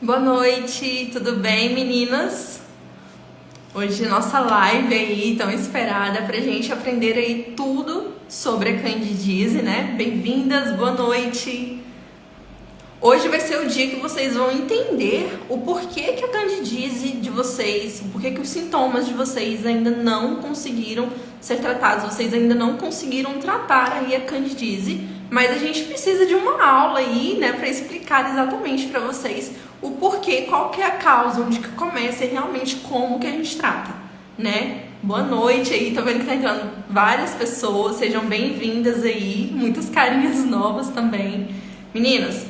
Boa noite, tudo bem, meninas? Hoje nossa live aí tão esperada pra gente aprender aí tudo sobre a candidíase, né? Bem-vindas, boa noite! Hoje vai ser o dia que vocês vão entender o porquê que a candidíase de vocês, o porquê que os sintomas de vocês ainda não conseguiram ser tratados, vocês ainda não conseguiram tratar aí a candidíase, mas a gente precisa de uma aula aí, né, para explicar exatamente para vocês o porquê, qual que é a causa, onde que começa e realmente como que a gente trata, né? Boa noite aí, tô vendo que tá entrando várias pessoas, sejam bem-vindas aí, muitas carinhas novas também. Meninas,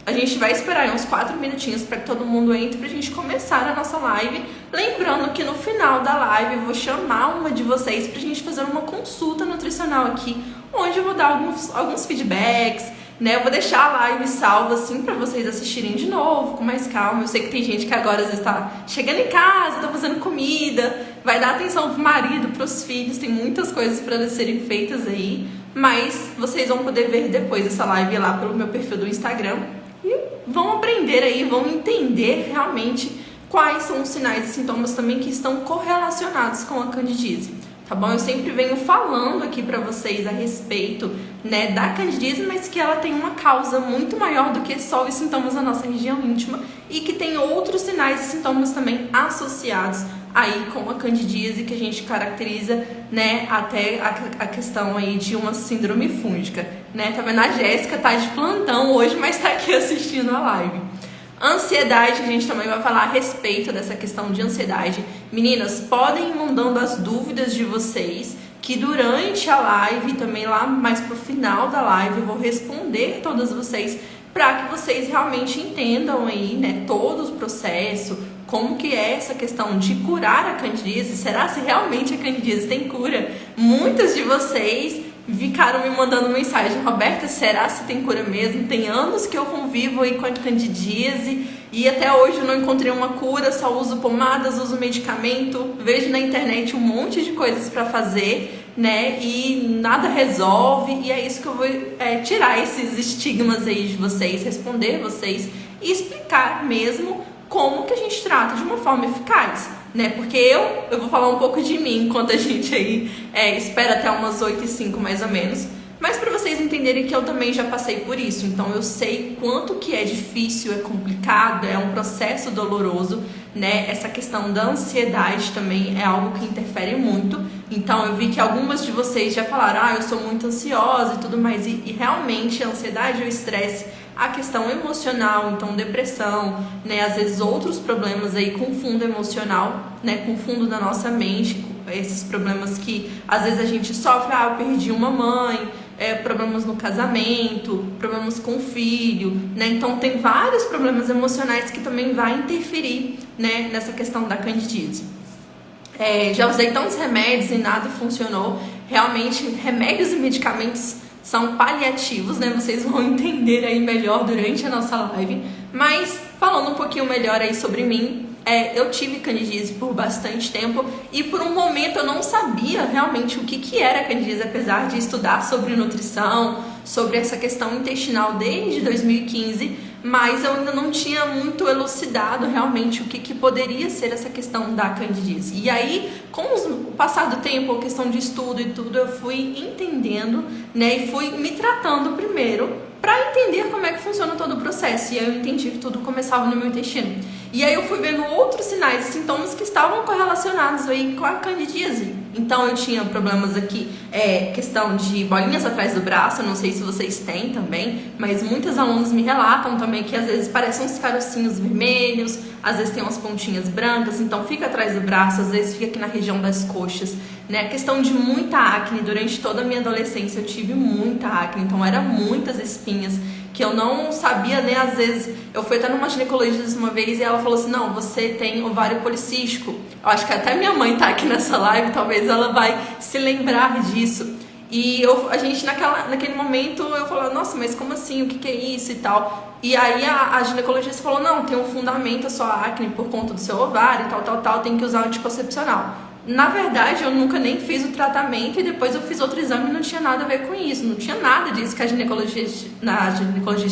a gente vai esperar uns 4 minutinhos para que todo mundo entre pra gente começar a nossa live. Lembrando que no final da live eu vou chamar uma de vocês pra gente fazer uma consulta nutricional aqui, onde eu vou dar alguns feedbacks, né? Eu vou deixar a live salva assim para vocês assistirem de novo, com mais calma. Eu sei que tem gente que agora às vezes tá chegando em casa, tá fazendo comida, vai dar atenção pro marido, pros filhos, tem muitas coisas para serem feitas aí, mas vocês vão poder ver depois essa live lá pelo meu perfil do Instagram. E vão aprender aí, vão entender realmente quais são os sinais e sintomas também que estão correlacionados com a candidíase, tá bom? Eu sempre venho falando aqui pra vocês a respeito, né, da candidíase, mas que ela tem uma causa muito maior do que só os sintomas da nossa região íntima e que tem outros sinais e sintomas também associados aí com a candidíase, que a gente caracteriza, né, até a questão aí de uma síndrome fúngica, né? Tá vendo? A Jéssica tá de plantão hoje, mas tá aqui assistindo a live. Ansiedade, a gente também vai falar a respeito dessa questão de ansiedade. Meninas, podem ir mandando as dúvidas de vocês, que durante a live, também lá mais pro final da live, eu vou responder todas vocês, para que vocês realmente entendam aí, né, todo o processo, como que é essa questão de curar a candidíase. Será se realmente a candidíase tem cura? Muitas de vocês ficaram me mandando mensagem: Roberta, será se tem cura mesmo? Tem anos que eu convivo aí com a candidíase e até hoje eu não encontrei uma cura, só uso pomadas, uso medicamento, vejo na internet um monte de coisas para fazer, né, e nada resolve. E é isso que eu vou tirar esses estigmas aí de vocês, responder vocês e explicar mesmo como que a gente trata de uma forma eficaz, né? Porque eu vou falar um pouco de mim enquanto a gente aí espera até umas 8h05 mais ou menos, mas para vocês entenderem que eu também já passei por isso, então eu sei quanto que é difícil, é complicado, é um processo doloroso, né? Essa questão da ansiedade também é algo que interfere muito. Então eu vi que algumas de vocês já falaram: eu sou muito ansiosa e tudo mais, e realmente a ansiedade e o estresse, a questão emocional, então depressão, né, às vezes outros problemas aí com fundo emocional, né, com fundo da nossa mente, esses problemas que às vezes a gente sofre: eu perdi uma mãe, problemas no casamento, problemas com o filho, né, então tem vários problemas emocionais que também vai interferir, né, nessa questão da candidíase. Já usei tantos remédios e nada funcionou. Realmente, remédios e medicamentos são paliativos, né? Vocês vão entender aí melhor durante a nossa live. Mas, falando um pouquinho melhor aí sobre mim, eu tive candidíase por bastante tempo e por um momento eu não sabia realmente o que era candidíase, apesar de estudar sobre nutrição, sobre essa questão intestinal desde 2015, mas eu ainda não tinha muito elucidado realmente o que poderia ser essa questão da candidíase. E aí, com o passar do tempo, a questão de estudo e tudo, eu fui entendendo, né, e fui me tratando primeiro para entender como é que funciona todo o processo. E aí eu entendi que tudo começava no meu intestino. E aí eu fui vendo outros sinais e sintomas que estavam correlacionados aí com a candidíase. Então eu tinha problemas aqui, questão de bolinhas atrás do braço, eu não sei se vocês têm também, mas muitas alunas me relatam também que às vezes parecem uns carocinhos vermelhos, às vezes tem umas pontinhas brancas, então fica atrás do braço, às vezes fica aqui na região das coxas, né? A questão de muita acne, durante toda a minha adolescência eu tive muita acne, então eram muitas espinhas que eu não sabia, né? Às vezes eu fui até numa ginecologista uma vez e ela falou assim: não, você tem ovário policístico. Eu acho que até minha mãe tá aqui nessa live, talvez ela vai se lembrar disso. E a gente naquele momento eu falei: nossa, mas como assim? O que é isso e tal? E aí a ginecologista falou: não, tem um fundamento a sua acne por conta do seu ovário e tal, tem que usar anticoncepcional. Na verdade, eu nunca nem fiz o tratamento e depois eu fiz outro exame e não tinha nada a ver com isso. Não tinha nada disso que a ginecologista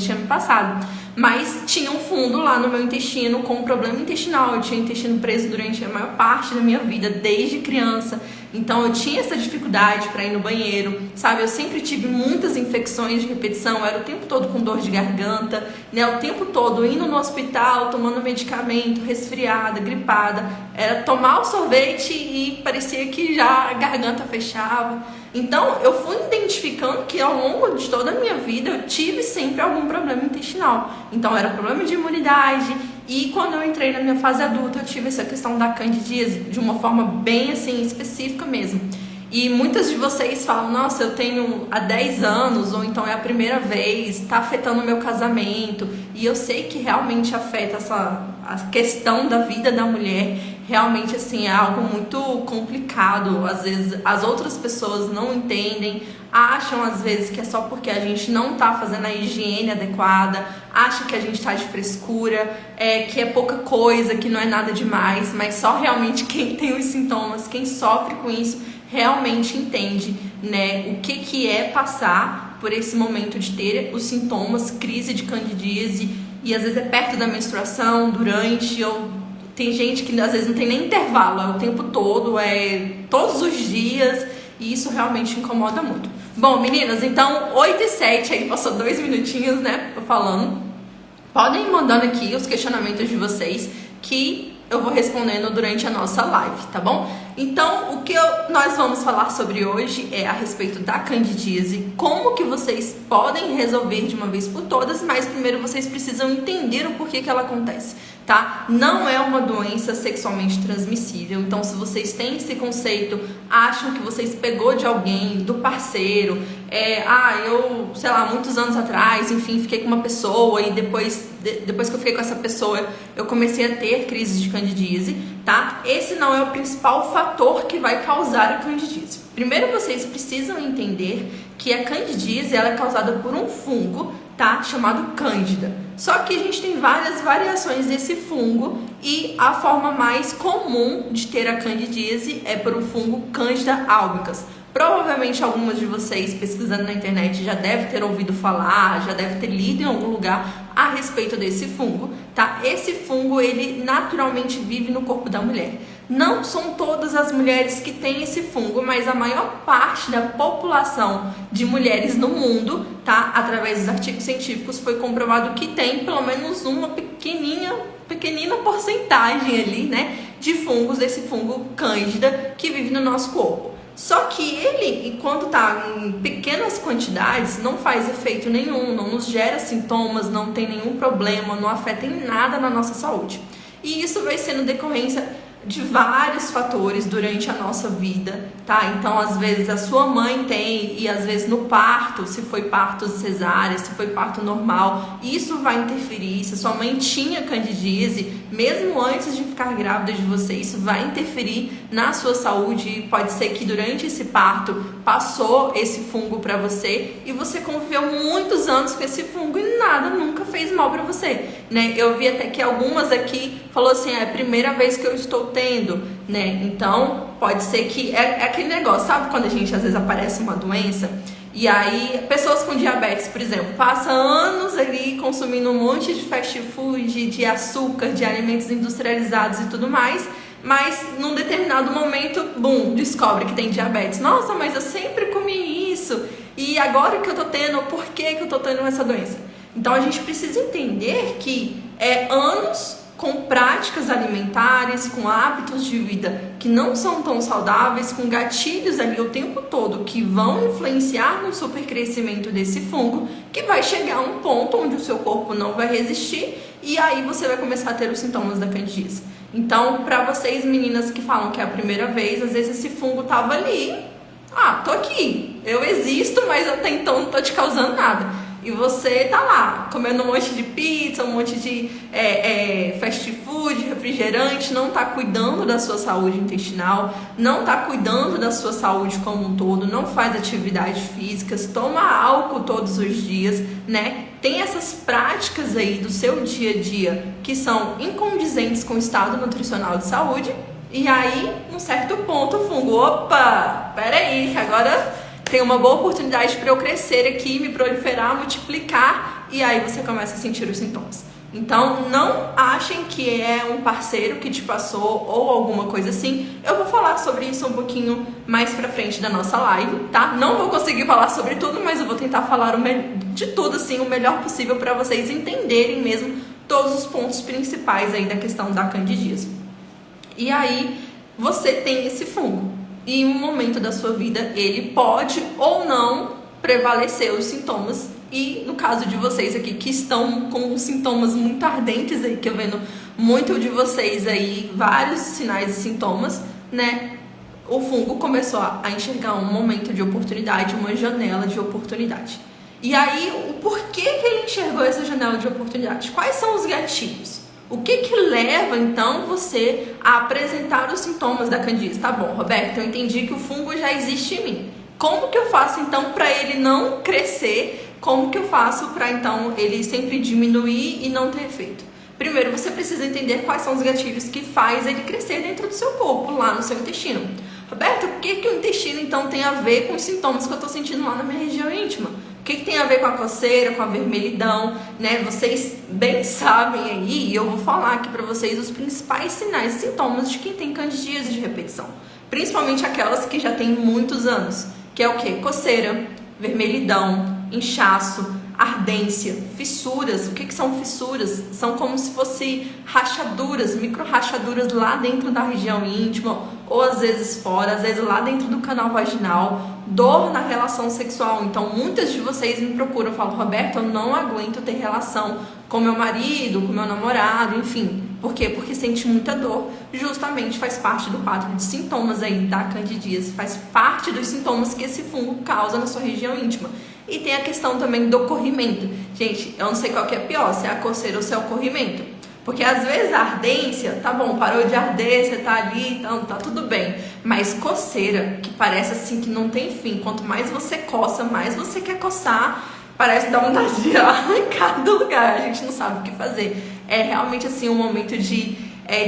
tinha me passado. mas tinha um fundo lá no meu intestino com um problema intestinal. Eu tinha intestino preso durante a maior parte da minha vida, desde criança. Então eu tinha essa dificuldade para ir no banheiro, sabe? Eu sempre tive muitas infecções de repetição, eu era o tempo todo com dor de garganta, né? O tempo todo indo no hospital, tomando medicamento, resfriada, gripada. Era tomar o sorvete e parecia que já a garganta fechava. Então eu fui identificando que ao longo de toda a minha vida eu tive sempre algum problema intestinal. Então era problema de imunidade. E quando eu entrei na minha fase adulta, eu tive essa questão da candidíase de uma forma bem assim específica mesmo. E muitas de vocês falam, nossa, eu tenho há 10 anos, ou então é a primeira vez, está afetando o meu casamento. E eu sei que realmente afeta a questão da vida da mulher. Realmente assim é algo muito complicado. Às vezes as outras pessoas não entendem, acham às vezes que é só porque a gente não está fazendo a higiene adequada, acham que a gente está de frescura, que é pouca coisa, que não é nada demais, mas só realmente quem tem os sintomas, quem sofre com isso, realmente entende, né, o que é passar por esse momento de ter os sintomas, crise de candidíase, e às vezes é perto da menstruação, durante, ou tem gente que às vezes não tem nem intervalo, é o tempo todo, é todos os dias, e isso realmente incomoda muito. Bom, meninas, então 8h07, aí passou 2 minutinhos, né, eu falando. Podem ir mandando aqui os questionamentos de vocês que eu vou respondendo durante a nossa live, tá bom? Então, o que nós vamos falar sobre hoje é a respeito da candidíase, como que vocês podem resolver de uma vez por todas, mas primeiro vocês precisam entender o porquê que ela acontece, tá? Não é uma doença sexualmente transmissível, então se vocês têm esse conceito, acham que vocês pegou de alguém, do parceiro, eu, sei lá, muitos anos atrás, enfim, fiquei com uma pessoa e depois que eu fiquei com essa pessoa, eu comecei a ter crises de candidíase, tá? Esse não é o principal fator que vai causar a candidíase. Primeiro vocês precisam entender que a candidíase ela é causada por um fungo, tá? Chamado Cândida. Só que a gente tem várias variações desse fungo e a forma mais comum de ter a candidíase é por um fungo Candida albicans. Provavelmente algumas de vocês pesquisando na internet já devem ter ouvido falar, já devem ter lido em algum lugar a respeito desse fungo, tá? Esse fungo, ele naturalmente vive no corpo da mulher. Não são todas as mulheres que têm esse fungo, mas a maior parte da população de mulheres no mundo, tá? Através dos artigos científicos foi comprovado que tem pelo menos uma pequenina porcentagem ali, né? De fungos, desse fungo Cândida que vive no nosso corpo. Só que ele, enquanto está em pequenas quantidades, não faz efeito nenhum, não nos gera sintomas, não tem nenhum problema, não afeta em nada na nossa saúde. E isso vai sendo decorrência de vários fatores durante a nossa vida, tá? Então, às vezes a sua mãe tem, e às vezes no parto, se foi parto cesárea, se foi parto normal, isso vai interferir. Se a sua mãe tinha candidíase, mesmo antes de ficar grávida de você, isso vai interferir na sua saúde. Pode ser que durante esse parto passou esse fungo para você e você conviveu muitos anos com esse fungo e nada nunca fez mal para você, né? Eu vi até que algumas aqui falou assim, é a primeira vez que eu estou tendo, né? Então pode ser que é aquele negócio, sabe quando a gente às vezes aparece uma doença e aí pessoas com diabetes, por exemplo, passam anos ali consumindo um monte de fast food, de açúcar, de alimentos industrializados e tudo mais, mas num determinado momento, bum, descobre que tem diabetes. Nossa, mas eu sempre comi isso e agora que eu tô tendo, por que eu tô tendo essa doença? Então a gente precisa entender que é anos com práticas alimentares, com hábitos de vida que não são tão saudáveis, com gatilhos ali o tempo todo que vão influenciar no supercrescimento desse fungo, que vai chegar a um ponto onde o seu corpo não vai resistir e aí você vai começar a ter os sintomas da candidíase. Então, para vocês meninas que falam que é a primeira vez, às vezes esse fungo tava ali, tô aqui, eu existo, mas até então não tô te causando nada. E você tá lá, comendo um monte de pizza, um monte de fast food, refrigerante, não tá cuidando da sua saúde intestinal, não tá cuidando da sua saúde como um todo, não faz atividades físicas, toma álcool todos os dias, né? Tem essas práticas aí do seu dia a dia que são incondizentes com o estado nutricional de saúde. E aí, num certo ponto, o fungo, opa, peraí, que agora tem uma boa oportunidade para eu crescer aqui, me proliferar, multiplicar passar e aí você começa a sentir os sintomas. Então, não achem que é um parceiro que te passou ou alguma coisa assim. Eu vou falar sobre isso um pouquinho mais pra frente da nossa live, tá? Não vou conseguir falar sobre tudo, mas eu vou tentar falar de tudo, assim, o melhor possível para vocês entenderem mesmo todos os pontos principais aí da questão da candidíase. E aí, você tem esse fungo. E em um momento da sua vida, ele pode ou não prevalecer os sintomas. E no caso de vocês aqui que estão com sintomas muito ardentes aí, que eu vendo muito de vocês aí, vários sinais e sintomas, né? O fungo começou a enxergar um momento de oportunidade, uma janela de oportunidade. E aí, o porquê que ele enxergou essa janela de oportunidade? Quais são os gatilhos? O que leva, então, você a apresentar os sintomas da candidíase? Tá bom, Roberto, eu entendi que o fungo já existe em mim. Como que eu faço, então, para ele não crescer? Como que eu faço para, então, ele sempre diminuir e não ter efeito? Primeiro, você precisa entender quais são os gatilhos que faz ele crescer dentro do seu corpo, lá no seu intestino. Roberto, o que o intestino, então, tem a ver com os sintomas que eu estou sentindo lá na minha região íntima? O que tem a ver com a coceira, com a vermelhidão, né? Vocês bem sabem aí, e eu vou falar aqui para vocês os principais sinais e sintomas de quem tem candidíase de repetição. Principalmente aquelas que já têm muitos anos, que é o quê? Coceira, vermelhidão, inchaço, ardência, fissuras. O que são fissuras? São como se fossem rachaduras, micro rachaduras lá dentro da região íntima, ou às vezes fora, às vezes lá dentro do canal vaginal, dor na relação sexual. Então muitas de vocês me procuram e falam: Roberto, eu não aguento ter relação com meu marido, com meu namorado, enfim. Por quê? Porque sente muita dor. Justamente faz parte do quadro de sintomas aí da candidíase, faz parte dos sintomas que esse fungo causa na sua região íntima. E tem a questão também do corrimento. Gente, eu não sei qual que é pior, se é a coceira ou se é o corrimento. Porque às vezes a ardência, tá bom, parou de arder, você tá ali, então tá tudo bem. Mas coceira, que parece assim que não tem fim. Quanto mais você coça, mais você quer coçar. Parece dar vontade de arrancar do lugar. A gente não sabe o que fazer. É realmente assim um momento de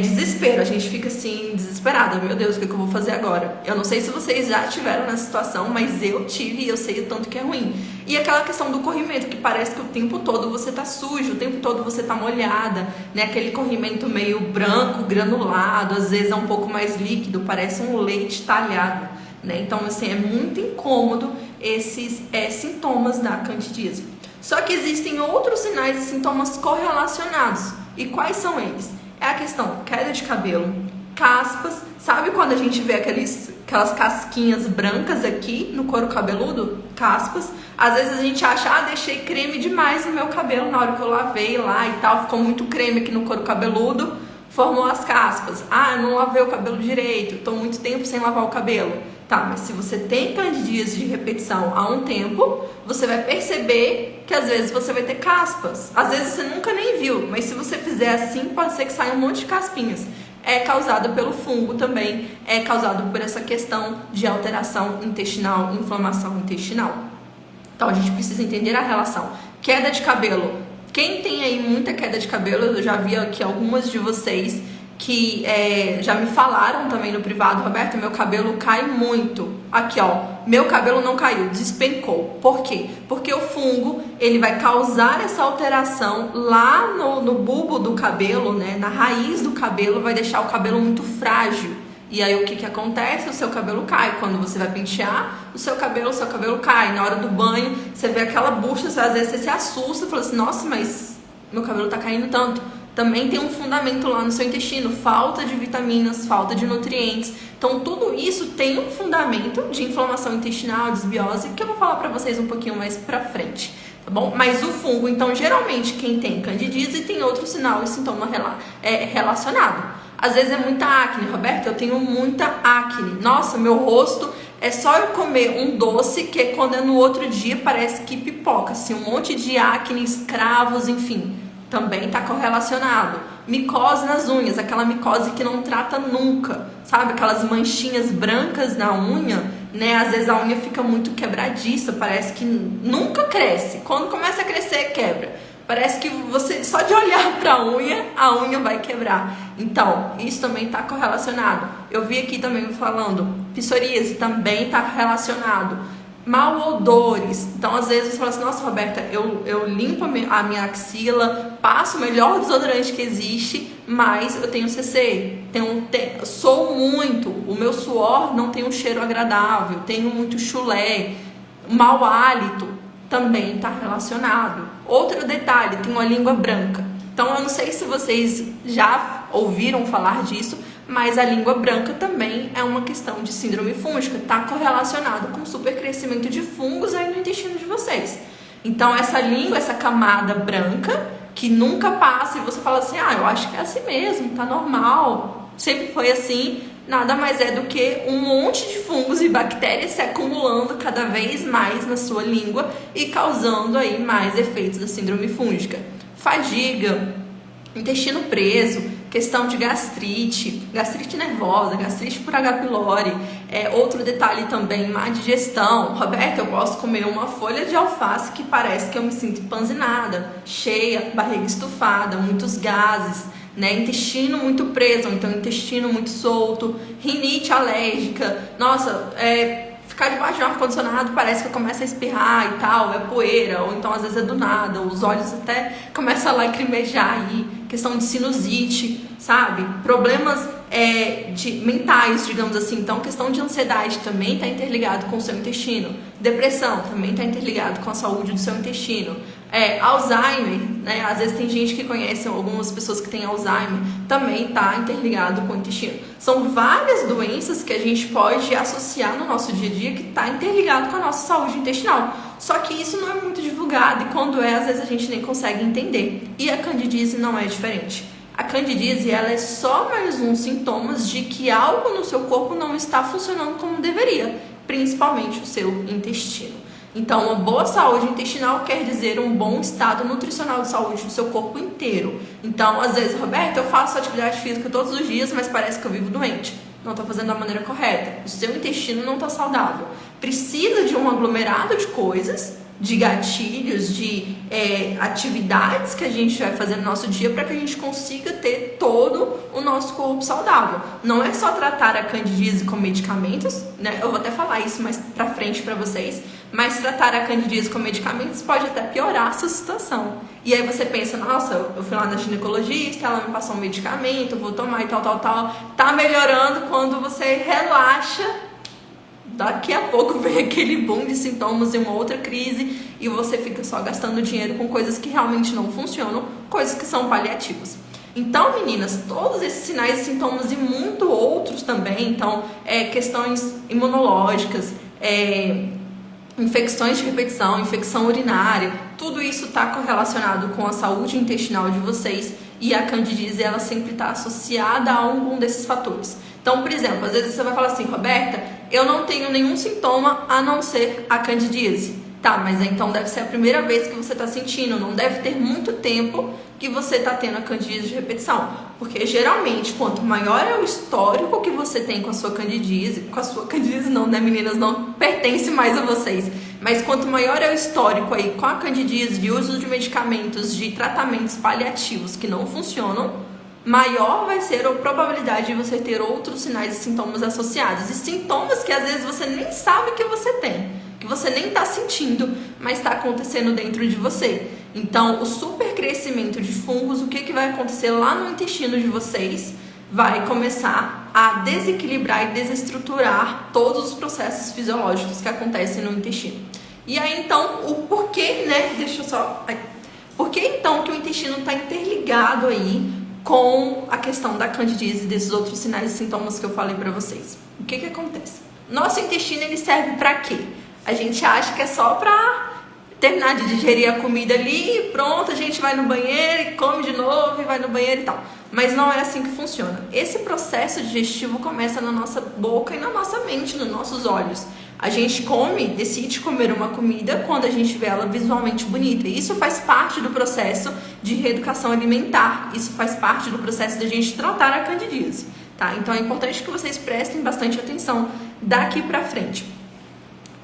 desespero. A gente fica assim desesperada. Meu Deus, o que eu vou fazer agora? Eu não sei se vocês já tiveram nessa situação, mas eu tive e eu sei o tanto que é ruim. E aquela questão do corrimento, que parece que o tempo todo você tá sujo, o tempo todo você tá molhada, né? Aquele corrimento meio branco, granulado, às vezes é um pouco mais líquido, parece um leite talhado, né? Então, assim, é muito incômodo esses sintomas da candidíase. Só que existem outros sinais e sintomas correlacionados. E quais são eles? É a questão queda de cabelo, caspas. Sabe quando a gente vê aquelas casquinhas brancas aqui no couro cabeludo? Caspas. Às vezes a gente acha: deixei creme demais no meu cabelo na hora que eu lavei lá e tal, ficou muito creme aqui no couro cabeludo, formou as caspas. Eu não lavei o cabelo direito, estou muito tempo sem lavar o cabelo. Tá, mas se você tem candidíase de repetição há um tempo, você vai perceber que às vezes você vai ter caspas. Às vezes você nunca nem viu, mas se você fizer assim, pode ser que saia um monte de caspinhas. É causado pelo fungo também, é causado por essa questão de alteração intestinal, inflamação intestinal. Então a gente precisa entender a relação. Queda de cabelo. Quem tem aí muita queda de cabelo, eu já vi aqui algumas de vocês que já me falaram também no privado: Roberto, meu cabelo cai muito. Aqui, ó, meu cabelo não caiu, despencou. Por quê? Porque o fungo, ele vai causar essa alteração lá no bulbo do cabelo, né? Na raiz do cabelo, vai deixar o cabelo muito frágil. E aí o que acontece? O seu cabelo cai. Quando você vai pentear o seu cabelo cai. Na hora do banho, você vê aquela bucha, às vezes você se assusta e fala assim: nossa, mas meu cabelo tá caindo tanto. Também tem um fundamento lá no seu intestino, falta de vitaminas, falta de nutrientes. Então tudo isso tem um fundamento de inflamação intestinal, desbiose, que eu vou falar pra vocês um pouquinho mais pra frente, tá bom? Mas o fungo, então, geralmente quem tem candidíase tem outro sinal e sintoma relacionado. Às vezes é muita acne. Roberto, eu tenho muita acne. Nossa, meu rosto, é só eu comer um doce que quando é no outro dia parece que pipoca, assim, um monte de acne, escravos, enfim. Também está correlacionado. Micose nas unhas, aquela micose que não trata nunca, sabe? Aquelas manchinhas brancas na unha, né? Às vezes a unha fica muito quebradiça, parece que nunca cresce. Quando começa a crescer, quebra. Parece que você, só de olhar para a unha vai quebrar. Então, isso também está correlacionado. Eu vi aqui também falando, psoríase também está relacionado. malodores. Então, às vezes você fala assim, nossa, Roberta, eu limpo a minha axila, passo o melhor desodorante que existe, mas eu tenho CC, sou muito, o meu suor não tem um cheiro agradável, tenho muito chulé, mau hálito também está relacionado. Outro detalhe, tem uma língua branca. Então, eu não sei se vocês já ouviram falar disso, mas a língua branca também é uma questão de síndrome fúngica, está correlacionado com o supercrescimento de fungos aí no intestino de vocês. Então, essa língua, essa camada branca, que nunca passa, e você fala assim, eu acho que é assim mesmo, tá normal, sempre foi assim, nada mais é do que um monte de fungos e bactérias se acumulando cada vez mais na sua língua e causando aí mais efeitos da síndrome fúngica. Fadiga, intestino preso, questão de gastrite nervosa, gastrite por H. pylori. Outro detalhe também, má digestão. Roberta, eu posso comer uma folha de alface que parece que eu me sinto empanzinada, cheia, barriga estufada, muitos gases, né? Intestino muito preso, então intestino muito solto, rinite alérgica. Nossa, ficar debaixo de um ar-condicionado parece que eu começo a espirrar e tal, é poeira, ou então às vezes é do nada, os olhos até começam a lacrimejar aí, questão de sinusite, sabe? Problemas mentais, digamos assim, então questão de ansiedade também está interligado com o seu intestino, depressão também está interligado com a saúde do seu intestino, Alzheimer, né? Às vezes tem gente que conhece algumas pessoas que têm Alzheimer, também está interligado com o intestino. São várias doenças que a gente pode associar no nosso dia a dia que está interligado com a nossa saúde intestinal. Só que isso não é muito divulgado e quando às vezes a gente nem consegue entender. E a candidíase não é diferente. A candidíase, ela é só mais um sintoma de que algo no seu corpo não está funcionando como deveria, principalmente o seu intestino. Então, uma boa saúde intestinal quer dizer um bom estado nutricional de saúde do seu corpo inteiro. Então, às vezes, Roberto, eu faço atividade física todos os dias, mas parece que eu vivo doente. Não estou fazendo da maneira correta. O seu intestino não está saudável. Precisa de um aglomerado de coisas, de gatilhos, de atividades que a gente vai fazer no nosso dia para que a gente consiga ter todo o nosso corpo saudável. Não é só tratar a candidíase com medicamentos, né? Eu vou até falar isso mais pra frente para vocês, mas tratar a candidíase com medicamentos pode até piorar a sua situação. E aí você pensa, nossa, eu fui lá na ginecologista, ela me passou um medicamento, eu vou tomar e tal. Tá melhorando. Quando você relaxa, daqui a pouco vem aquele boom de sintomas e uma outra crise e você fica só gastando dinheiro com coisas que realmente não funcionam, coisas que são paliativas. Então, meninas, todos esses sinais e sintomas e muito outros também, então, questões imunológicas, infecções de repetição, infecção urinária, tudo isso está correlacionado com a saúde intestinal de vocês e a candidíase, ela sempre está associada a algum desses fatores. Então, por exemplo, às vezes você vai falar assim, Roberta, eu não tenho nenhum sintoma a não ser a candidíase. Tá, mas então deve ser a primeira vez que você está sentindo, não deve ter muito tempo que você está tendo a candidíase de repetição. Porque geralmente, quanto maior é o histórico que você tem com a sua candidíase não, né, meninas, não pertence mais a vocês. Mas quanto maior é o histórico aí com a candidíase, de uso de medicamentos, de tratamentos paliativos que não funcionam, maior vai ser a probabilidade de você ter outros sinais e sintomas associados. E sintomas que às vezes você nem sabe que você tem, que você nem está sentindo, mas está acontecendo dentro de você. Então, o supercrescimento de fungos, o que vai acontecer lá no intestino de vocês? Vai começar a desequilibrar e desestruturar todos os processos fisiológicos que acontecem no intestino. E aí, então, o porquê, né? Por que então que o intestino está interligado aí com a questão da candidíase e desses outros sinais e sintomas que eu falei para vocês? O que acontece? Nosso intestino, ele serve para quê? A gente acha que é só para terminar de digerir a comida ali e pronto, a gente vai no banheiro e come de novo e vai no banheiro e tal. Mas não é assim que funciona. Esse processo digestivo começa na nossa boca e na nossa mente, nos nossos olhos. A gente decide comer uma comida quando a gente vê ela visualmente bonita. Isso faz parte do processo de reeducação alimentar. Isso faz parte do processo da gente tratar a candidíase, tá? Então é importante que vocês prestem bastante atenção daqui pra frente.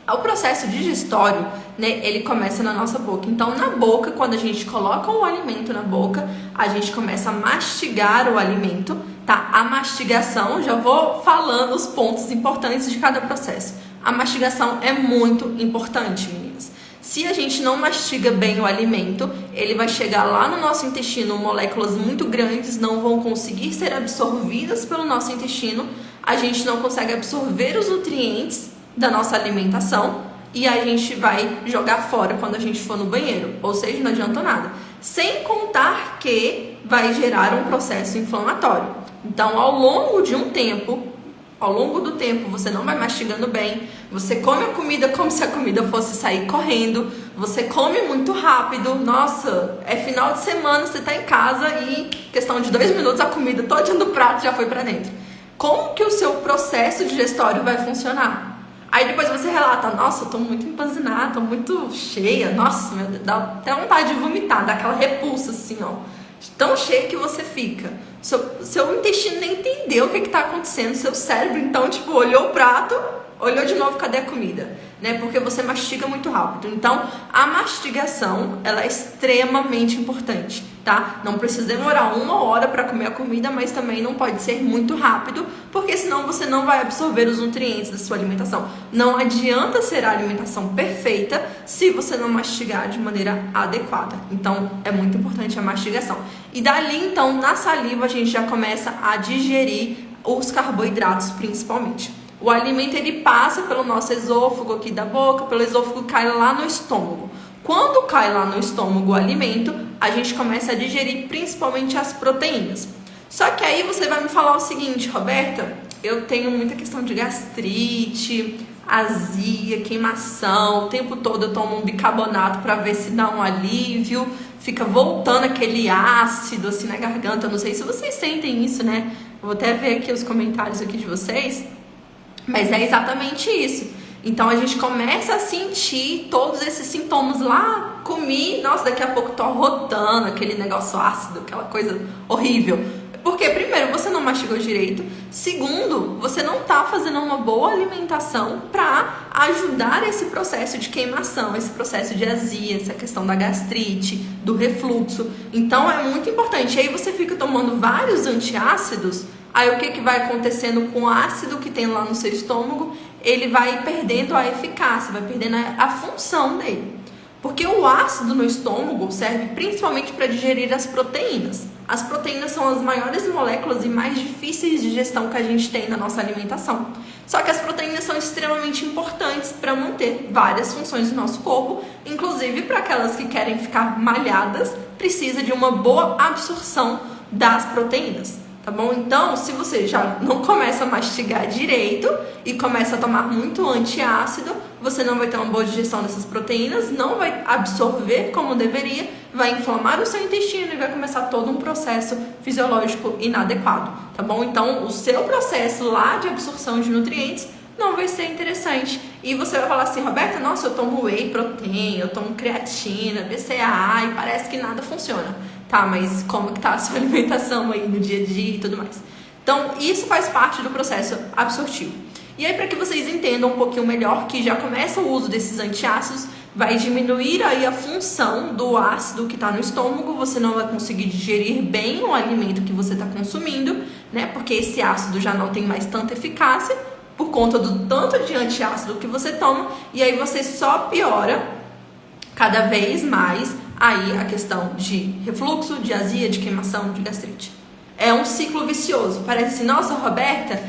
O processo digestório, né, ele começa na nossa boca. Então, na boca, quando a gente coloca o alimento na boca, a gente começa a mastigar o alimento, tá? A mastigação, já vou falando os pontos importantes de cada processo. A mastigação é muito importante, meninas. Se a gente não mastiga bem o alimento, ele vai chegar lá no nosso intestino, moléculas muito grandes não vão conseguir ser absorvidas pelo nosso intestino, a gente não consegue absorver os nutrientes da nossa alimentação e a gente vai jogar fora quando a gente for no banheiro, ou seja, não adianta nada. Sem contar que vai gerar um processo inflamatório. Então, ao longo do tempo, você não vai mastigando bem, você come a comida como se a comida fosse sair correndo, você come muito rápido, nossa, é final de semana, você tá em casa e questão de 2 minutos a comida toda do prato já foi pra dentro. Como que o seu processo digestório vai funcionar? Aí depois você relata, nossa, eu tô muito empanzinada, tô muito cheia, nossa, meu Deus, dá até vontade de vomitar, dá aquela repulsa assim, ó, tão cheia que você fica. Seu intestino nem entendeu o que tá acontecendo, seu cérebro então, tipo, olhou o prato, olhou de novo, cadê a comida? Né? Porque você mastiga muito rápido. Então, a mastigação, ela é extremamente importante, tá? Não precisa demorar 1 hora para comer a comida, mas também não pode ser muito rápido, porque senão você não vai absorver os nutrientes da sua alimentação. Não adianta ser a alimentação perfeita se você não mastigar de maneira adequada. Então, é muito importante a mastigação. E dali, então, na saliva, a gente já começa a digerir os carboidratos, principalmente. O alimento, ele passa pelo nosso esôfago aqui da boca, pelo esôfago cai lá no estômago. Quando cai lá no estômago o alimento, a gente começa a digerir principalmente as proteínas. Só que aí você vai me falar o seguinte, Roberta, eu tenho muita questão de gastrite, azia, queimação, o tempo todo eu tomo um bicarbonato para ver se dá um alívio, fica voltando aquele ácido assim na garganta, não sei se vocês sentem isso, né? Vou até ver aqui os comentários aqui de vocês. Mas é exatamente isso. Então a gente começa a sentir todos esses sintomas lá, comi, nossa, daqui a pouco tô arrotando, aquele negócio ácido, aquela coisa horrível. Porque primeiro, você não mastigou direito. Segundo, você não tá fazendo uma boa alimentação para ajudar esse processo de queimação, esse processo de azia, essa questão da gastrite, do refluxo. Então é muito importante. E aí você fica tomando vários antiácidos. Aí o que vai acontecendo com o ácido que tem lá no seu estômago? Ele vai perdendo a eficácia, vai perdendo a função dele. Porque o ácido no estômago serve principalmente para digerir as proteínas. As proteínas são as maiores moléculas e mais difíceis de digestão que a gente tem na nossa alimentação. Só que as proteínas são extremamente importantes para manter várias funções do nosso corpo, inclusive para aquelas que querem ficar malhadas, precisa de uma boa absorção das proteínas. Tá bom? Então, se você já não começa a mastigar direito e começa a tomar muito antiácido, você não vai ter uma boa digestão dessas proteínas, não vai absorver como deveria, vai inflamar o seu intestino e vai começar todo um processo fisiológico inadequado, tá bom? Então, o seu processo lá de absorção de nutrientes não vai ser interessante. E você vai falar assim, Roberta, nossa, eu tomo whey protein, eu tomo creatina, BCAA e parece que nada funciona. Tá, mas como que tá a sua alimentação aí no dia a dia e tudo mais? Então, isso faz parte do processo absortivo. E aí, para que vocês entendam um pouquinho melhor, que já começa o uso desses antiácidos, vai diminuir aí a função do ácido que está no estômago, você não vai conseguir digerir bem o alimento que você está consumindo, né? Porque esse ácido já não tem mais tanta eficácia, por conta do tanto de antiácido que você toma, e aí você só piora cada vez mais aí a questão de refluxo, de azia, de queimação, de gastrite. É um ciclo vicioso. Parece assim, nossa, Roberta,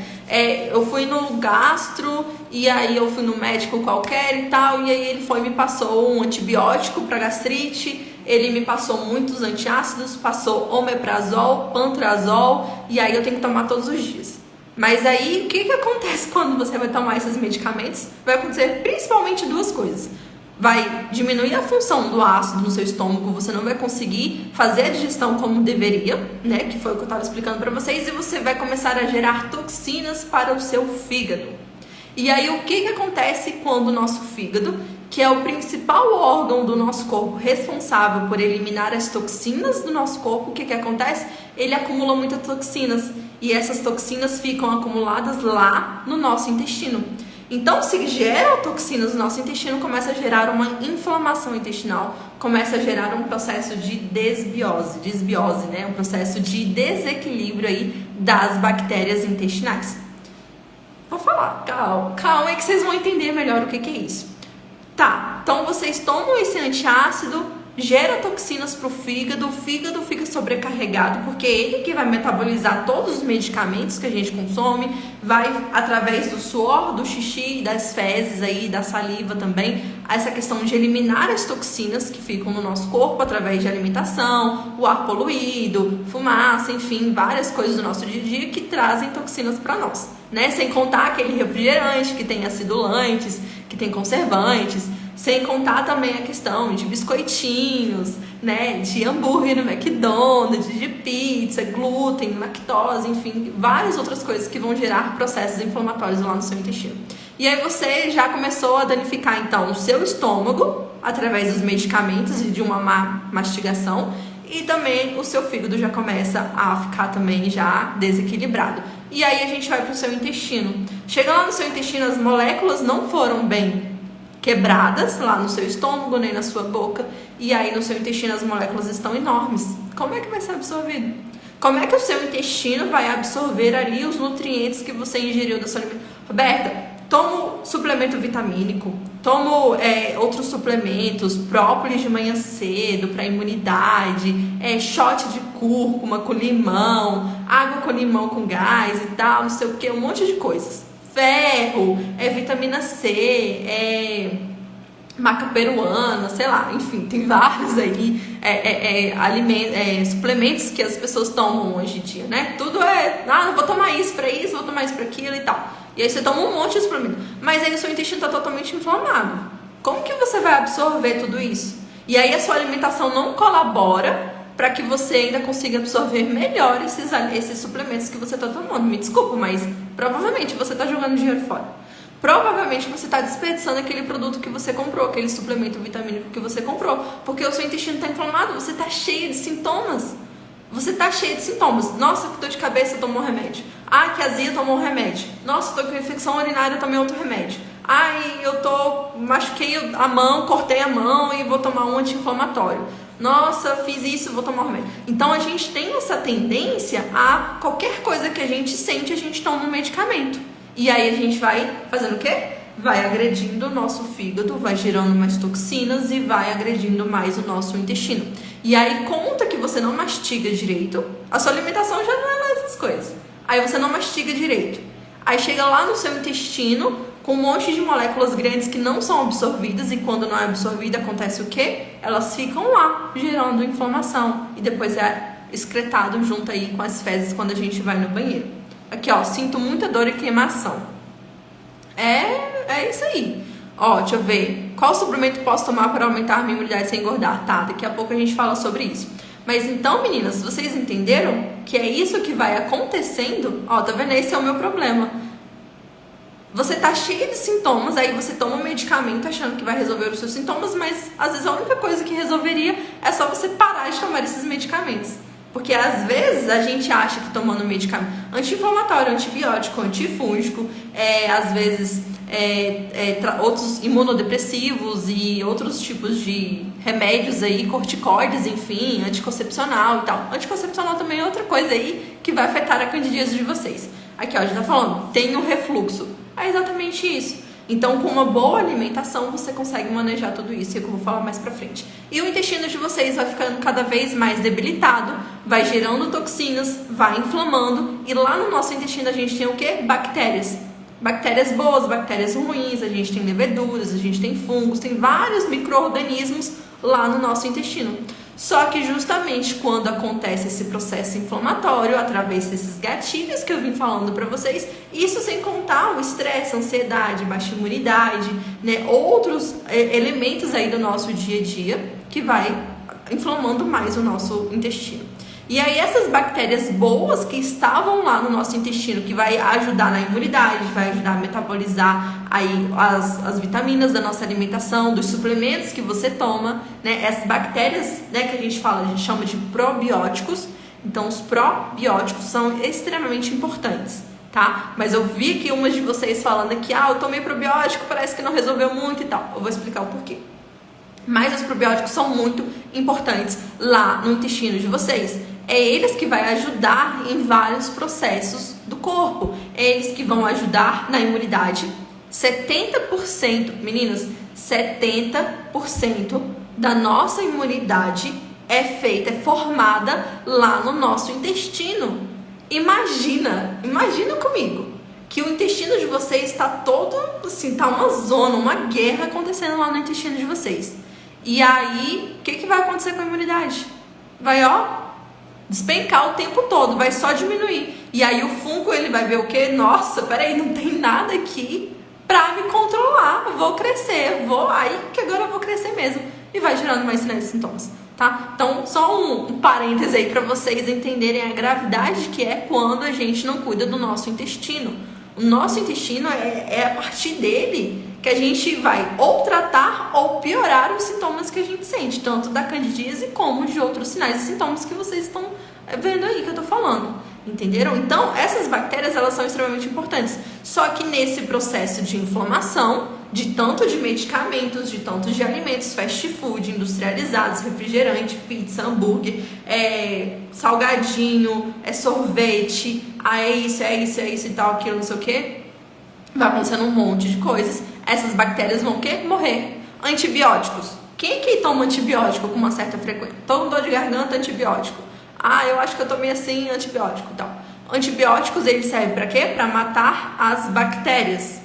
eu fui no gastro e aí eu fui no médico qualquer e tal, e aí ele me passou um antibiótico para gastrite, ele me passou muitos antiácidos, passou omeprazol, pantrazol, e aí eu tenho que tomar todos os dias. Mas aí, o que acontece quando você vai tomar esses medicamentos? Vai acontecer principalmente 2 coisas. Vai diminuir a função do ácido no seu estômago, você não vai conseguir fazer a digestão como deveria, né? Que foi o que eu estava explicando para vocês, e você vai começar a gerar toxinas para o seu fígado. E aí, o que acontece quando o nosso fígado, que é o principal órgão do nosso corpo responsável por eliminar as toxinas do nosso corpo, o que acontece? Ele acumula muitas toxinas, e essas toxinas ficam acumuladas lá no nosso intestino. Então, se gera toxinas no nosso intestino, começa a gerar uma inflamação intestinal, começa a gerar um processo de desbiose, né? Um processo de desequilíbrio aí das bactérias intestinais. Vou falar, calma aí que vocês vão entender melhor o que é isso. Tá, então vocês tomam esse antiácido, gera toxinas para o fígado fica sobrecarregado, porque é ele que vai metabolizar todos os medicamentos que a gente consome, vai através do suor, do xixi, das fezes aí, da saliva também, essa questão de eliminar as toxinas que ficam no nosso corpo através de alimentação, o ar poluído, fumaça, enfim, várias coisas do nosso dia a dia que trazem toxinas para nós, né? Sem contar aquele refrigerante que tem acidulantes, que tem conservantes, sem contar também a questão de biscoitinhos, né, de hambúrguer no McDonald's, de pizza, glúten, lactose, enfim, várias outras coisas que vão gerar processos inflamatórios lá no seu intestino. E aí você já começou a danificar então o seu estômago através dos medicamentos e de uma má mastigação, e também o seu fígado já começa a ficar também já desequilibrado. E aí a gente vai para o seu intestino. Chega lá no seu intestino, as moléculas não foram bem quebradas lá no seu estômago, nem na sua boca, e aí no seu intestino as moléculas estão enormes. Como é que vai ser absorvido? Como é que o seu intestino vai absorver ali os nutrientes que você ingeriu da sua alimentação? Roberta, tomo suplemento vitamínico, tomo outros suplementos, própolis de manhã cedo para imunidade, shot de cúrcuma com limão, água com limão com gás e tal, não sei o que, um monte de coisas. Ferro, vitamina C, maca peruana, sei lá, enfim, tem vários aí suplementos que as pessoas tomam hoje em dia, né? Tudo não vou tomar isso pra isso, vou tomar isso pra aquilo e tal. E aí você toma um monte de suplemento, mas aí o seu intestino tá totalmente inflamado. Como que você vai absorver tudo isso? E aí a sua alimentação não colabora para que você ainda consiga absorver melhor esses suplementos que você está tomando. Me desculpa, mas provavelmente você está jogando dinheiro fora. Provavelmente você está desperdiçando aquele produto que você comprou, aquele suplemento vitamínico que você comprou, porque o seu intestino está inflamado, você está cheio de sintomas. Nossa, que dor de cabeça, tomou um remédio. Que azia, tomou um remédio. Nossa, tô com infecção urinária, tomei outro remédio. Machuquei a mão, cortei a mão e vou tomar um anti-inflamatório. Nossa, fiz isso, vou tomar um remédio. Então a gente tem essa tendência a qualquer coisa que a gente sente, a gente toma um medicamento. E aí a gente vai fazendo o quê? Vai agredindo o nosso fígado, vai gerando mais toxinas e vai agredindo mais o nosso intestino. E aí conta que você não mastiga direito, a sua alimentação já não é essas coisas. Aí você não mastiga direito. Aí chega lá no seu intestino com um monte de moléculas grandes que não são absorvidas, e quando não é absorvida acontece o quê? Elas ficam lá gerando inflamação e depois é excretado junto aí com as fezes quando a gente vai no banheiro. Aqui ó, sinto muita dor e queimação. É isso aí. Ó, deixa eu ver. Qual suplemento posso tomar para aumentar a minha imunidade sem engordar? Tá, daqui a pouco a gente fala sobre isso. Mas então, meninas, vocês entenderam que é isso que vai acontecendo? Ó, tá vendo? Esse é o meu problema. Você tá cheio de sintomas, aí você toma um medicamento achando que vai resolver os seus sintomas, mas às vezes a única coisa que resolveria é só você parar de tomar esses medicamentos. Porque às vezes a gente acha que tomando medicamento anti-inflamatório, antibiótico, antifúngico, às vezes outros imunodepressivos e outros tipos de remédios aí, corticoides, enfim, anticoncepcional e tal. Anticoncepcional também é outra coisa aí que vai afetar a candidíase de vocês. Aqui ó, a gente tá falando, tem um refluxo. É exatamente isso. Então, com uma boa alimentação, você consegue manejar tudo isso, é o que eu vou falar mais pra frente. E o intestino de vocês vai ficando cada vez mais debilitado, vai gerando toxinas, vai inflamando, e lá no nosso intestino a gente tem o quê? Bactérias. Bactérias boas, bactérias ruins, a gente tem leveduras, a gente tem fungos, tem vários micro-organismos lá no nosso intestino. Só que justamente quando acontece esse processo inflamatório, através desses gatilhos que eu vim falando para vocês, isso sem contar o estresse, a ansiedade, baixa imunidade, né, outros elementos aí do nosso dia a dia que vai inflamando mais o nosso intestino. E aí essas bactérias boas que estavam lá no nosso intestino, que vai ajudar na imunidade, vai ajudar a metabolizar aí as vitaminas da nossa alimentação, dos suplementos que você toma, né? Essas bactérias, né, que a gente chama de probióticos. Então os probióticos são extremamente importantes, tá? Mas eu vi aqui umas de vocês falando aqui, eu tomei probiótico, parece que não resolveu muito e tal. Eu vou explicar o porquê. Mas os probióticos são muito importantes lá no intestino de vocês. É eles que vai ajudar em vários processos do corpo. eles que vão ajudar na imunidade. 70%, meninas, 70% da nossa imunidade é formada lá no nosso intestino. Imagina comigo que o intestino de vocês está todo assim, tá uma zona, uma guerra acontecendo lá no intestino de vocês. E aí, o que vai acontecer com a imunidade? Vai, despencar o tempo todo, vai só diminuir. E aí o fungo, ele vai ver o quê? Nossa, peraí, não tem nada aqui pra me controlar, vou crescer, aí que agora eu vou crescer mesmo. E vai gerando mais sinais e sintomas, tá? Então, só um parêntese aí pra vocês entenderem a gravidade que é quando a gente não cuida do nosso intestino. O nosso intestino é a partir dele que a gente vai ou tratar ou piorar os sintomas que a gente sente, tanto da candidíase como de outros sinais e sintomas que vocês estão vendo aí que eu tô falando. Entenderam? Então, essas bactérias, elas são extremamente importantes. Só que nesse processo de inflamação, de tanto de medicamentos, de tanto de alimentos, fast food, industrializados, refrigerante, pizza, hambúrguer, salgadinho, sorvete, é isso e tal, aquilo, não sei o que, vai acontecendo um monte de coisas. Essas bactérias vão o quê? Morrer. Antibióticos. Quem que toma antibiótico com uma certa frequência? Todo dor de garganta, antibiótico. Eu acho que eu tomei assim, antibiótico e tal. Antibióticos, eles servem para quê? Para matar as bactérias.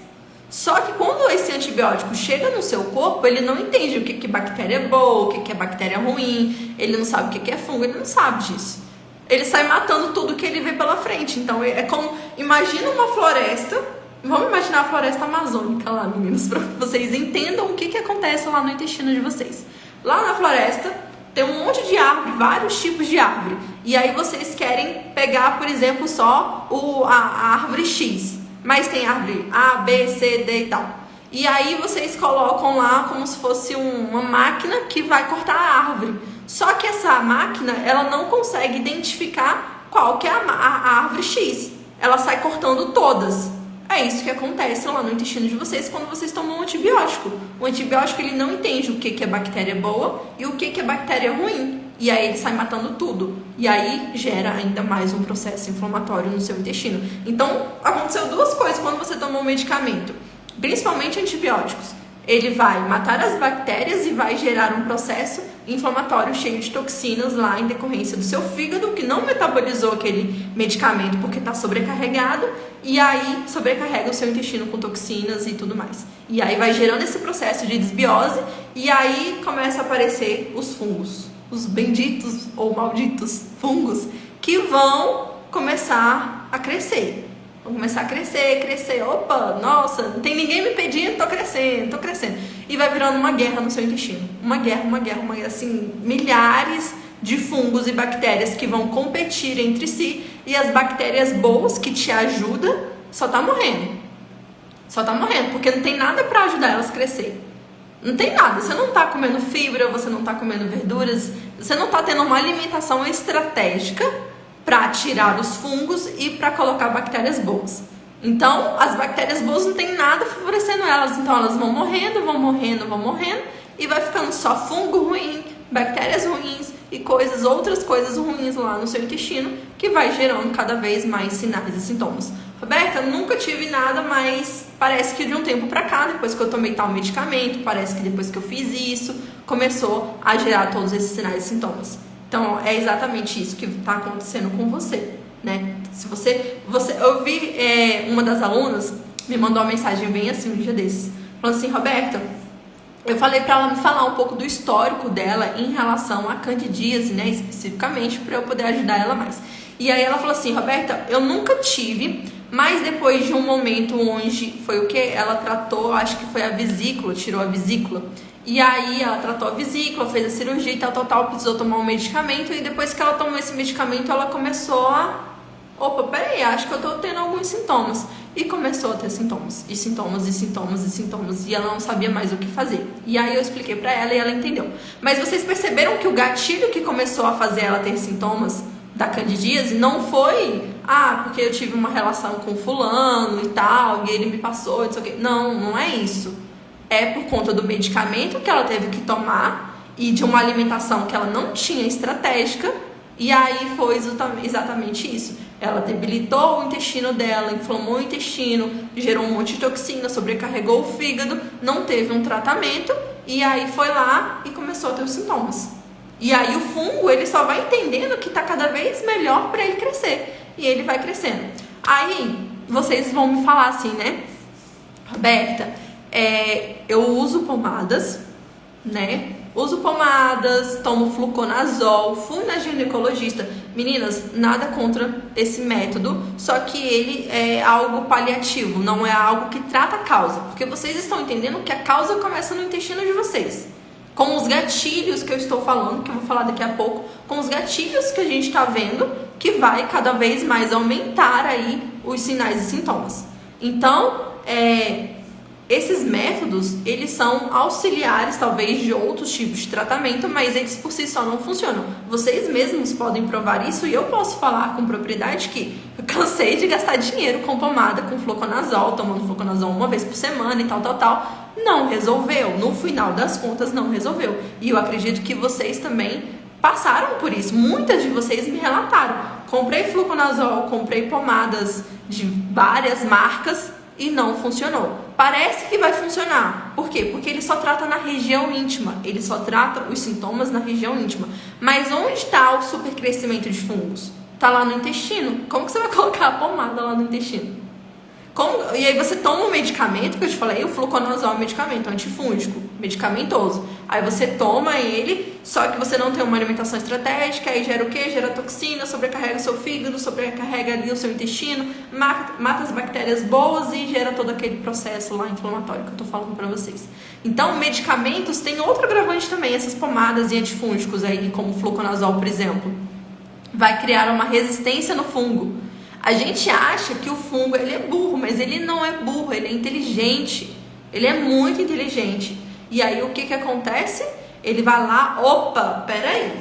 Só que quando esse antibiótico chega no seu corpo, ele não entende o que é bactéria boa, o que é bactéria ruim, ele não sabe o que é fungo, ele não sabe disso. Ele sai matando tudo que ele vê pela frente. Então, é como, imagina uma floresta, vamos imaginar a floresta amazônica lá, meninos, para vocês entendam o que acontece lá no intestino de vocês. Lá na floresta, tem um monte de árvore, vários tipos de árvore. E aí vocês querem pegar, por exemplo, só a árvore X. Mas tem árvore A, B, C, D e tal. E aí vocês colocam lá como se fosse uma máquina que vai cortar a árvore. Só que essa máquina, ela não consegue identificar qual que é a árvore X. Ela sai cortando todas. É isso que acontece lá no intestino de vocês quando vocês tomam um antibiótico. O antibiótico, ele não entende o que é bactéria boa e o que é bactéria ruim. E aí ele sai matando tudo. E aí gera ainda mais um processo inflamatório no seu intestino. Então, aconteceu duas coisas quando você tomou um medicamento. Principalmente antibióticos. Ele vai matar as bactérias e vai gerar um processo inflamatório cheio de toxinas lá em decorrência do seu fígado, que não metabolizou aquele medicamento porque está sobrecarregado, e aí sobrecarrega o seu intestino com toxinas e tudo mais. E aí vai gerando esse processo de desbiose, e aí começa a aparecer os fungos, os benditos ou malditos fungos, que vão começar a crescer. Vão começar a crescer, opa, nossa, não tem ninguém me pedindo, tô crescendo. E vai virando uma guerra no seu intestino. Uma guerra, assim, milhares de fungos e bactérias que vão competir entre si, e as bactérias boas que te ajudam só tá morrendo, porque não tem nada para ajudar elas a crescer. Não tem nada, você não tá comendo fibra, você não tá comendo verduras, você não tá tendo uma alimentação estratégica para tirar os fungos e para colocar bactérias boas. Então, as bactérias boas não tem nada favorecendo elas, então elas vão morrendo, e vai ficando só fungo ruim, bactérias ruins e outras coisas ruins lá no seu intestino, que vai gerando cada vez mais sinais e sintomas. Roberta, nunca tive nada, mas parece que de um tempo pra cá, depois que eu tomei tal medicamento, parece que depois que eu fiz isso, começou a gerar todos esses sinais e sintomas. Então, é exatamente isso que está acontecendo com você, né? Se eu vi uma das alunas me mandou uma mensagem bem assim, um dia desses, falando assim: Roberta, eu falei para ela me falar um pouco do histórico dela em relação à candidíase, né, especificamente, para eu poder ajudar ela mais. E aí ela falou assim: Roberta, eu nunca tive, mas depois de um momento onde foi o que? Ela tratou, acho que foi a vesícula, tirou a vesícula. E aí ela tratou a vesícula, fez a cirurgia e tal, precisou tomar um medicamento. E depois que ela tomou esse medicamento, ela começou a... Opa, peraí, acho que eu tô tendo alguns sintomas. E começou a ter sintomas. E ela não sabia mais o que fazer. E aí eu expliquei pra ela e ela entendeu. Mas vocês perceberam que o gatilho que começou a fazer ela ter sintomas da candidíase não foi... porque eu tive uma relação com fulano e tal, e ele me passou, não sei o quê. Não é isso. É por conta do medicamento que ela teve que tomar e de uma alimentação que ela não tinha estratégica, e aí foi exatamente isso. Ela debilitou o intestino dela, inflamou o intestino, gerou um monte de toxina, sobrecarregou o fígado, não teve um tratamento e aí foi lá e começou a ter os sintomas. E aí o fungo, ele só vai entendendo que tá cada vez melhor para ele crescer. E ele vai crescendo. Aí vocês vão me falar assim, né? Roberta, eu uso pomadas, né? Uso pomadas, tomo fluconazol, fui na ginecologista. Meninas, nada contra esse método, só que ele é algo paliativo, não é algo que trata a causa. Porque vocês estão entendendo que a causa começa no intestino de vocês. Com os gatilhos que eu estou falando, que eu vou falar daqui a pouco, com os gatilhos que a gente está vendo, que vai cada vez mais aumentar aí os sinais e sintomas. Então, esses métodos, eles são auxiliares, talvez, de outros tipos de tratamento, mas eles por si só não funcionam. Vocês mesmos podem provar isso e eu posso falar com propriedade que eu cansei de gastar dinheiro com pomada, com fluconazol, tomando fluconazol uma vez por semana e tal. Não resolveu. No final das contas, não resolveu. E eu acredito que vocês também passaram por isso. Muitas de vocês me relataram. Comprei fluconazol, comprei pomadas de várias marcas e não funcionou. Parece que vai funcionar. Por quê? Porque ele só trata na região íntima. Ele só trata os sintomas na região íntima. Mas onde está o supercrescimento de fungos? Está lá no intestino. Como que você vai colocar a pomada lá no intestino? E aí você toma um medicamento, que eu te falei, o fluconazol é um medicamento antifúngico, medicamentoso. Aí você toma ele, só que você não tem uma alimentação estratégica, aí gera o quê? Gera toxina, sobrecarrega o seu fígado, sobrecarrega ali o seu intestino, mata as bactérias boas e gera todo aquele processo lá inflamatório que eu tô falando pra vocês. Então, medicamentos tem outro agravante também, essas pomadas e antifúngicos aí, como o fluconazol, por exemplo. Vai criar uma resistência no fungo. A gente acha que o fungo ele é burro, mas ele não é burro, ele é inteligente. Ele é muito inteligente. E aí o que acontece? Ele vai lá, opa, peraí.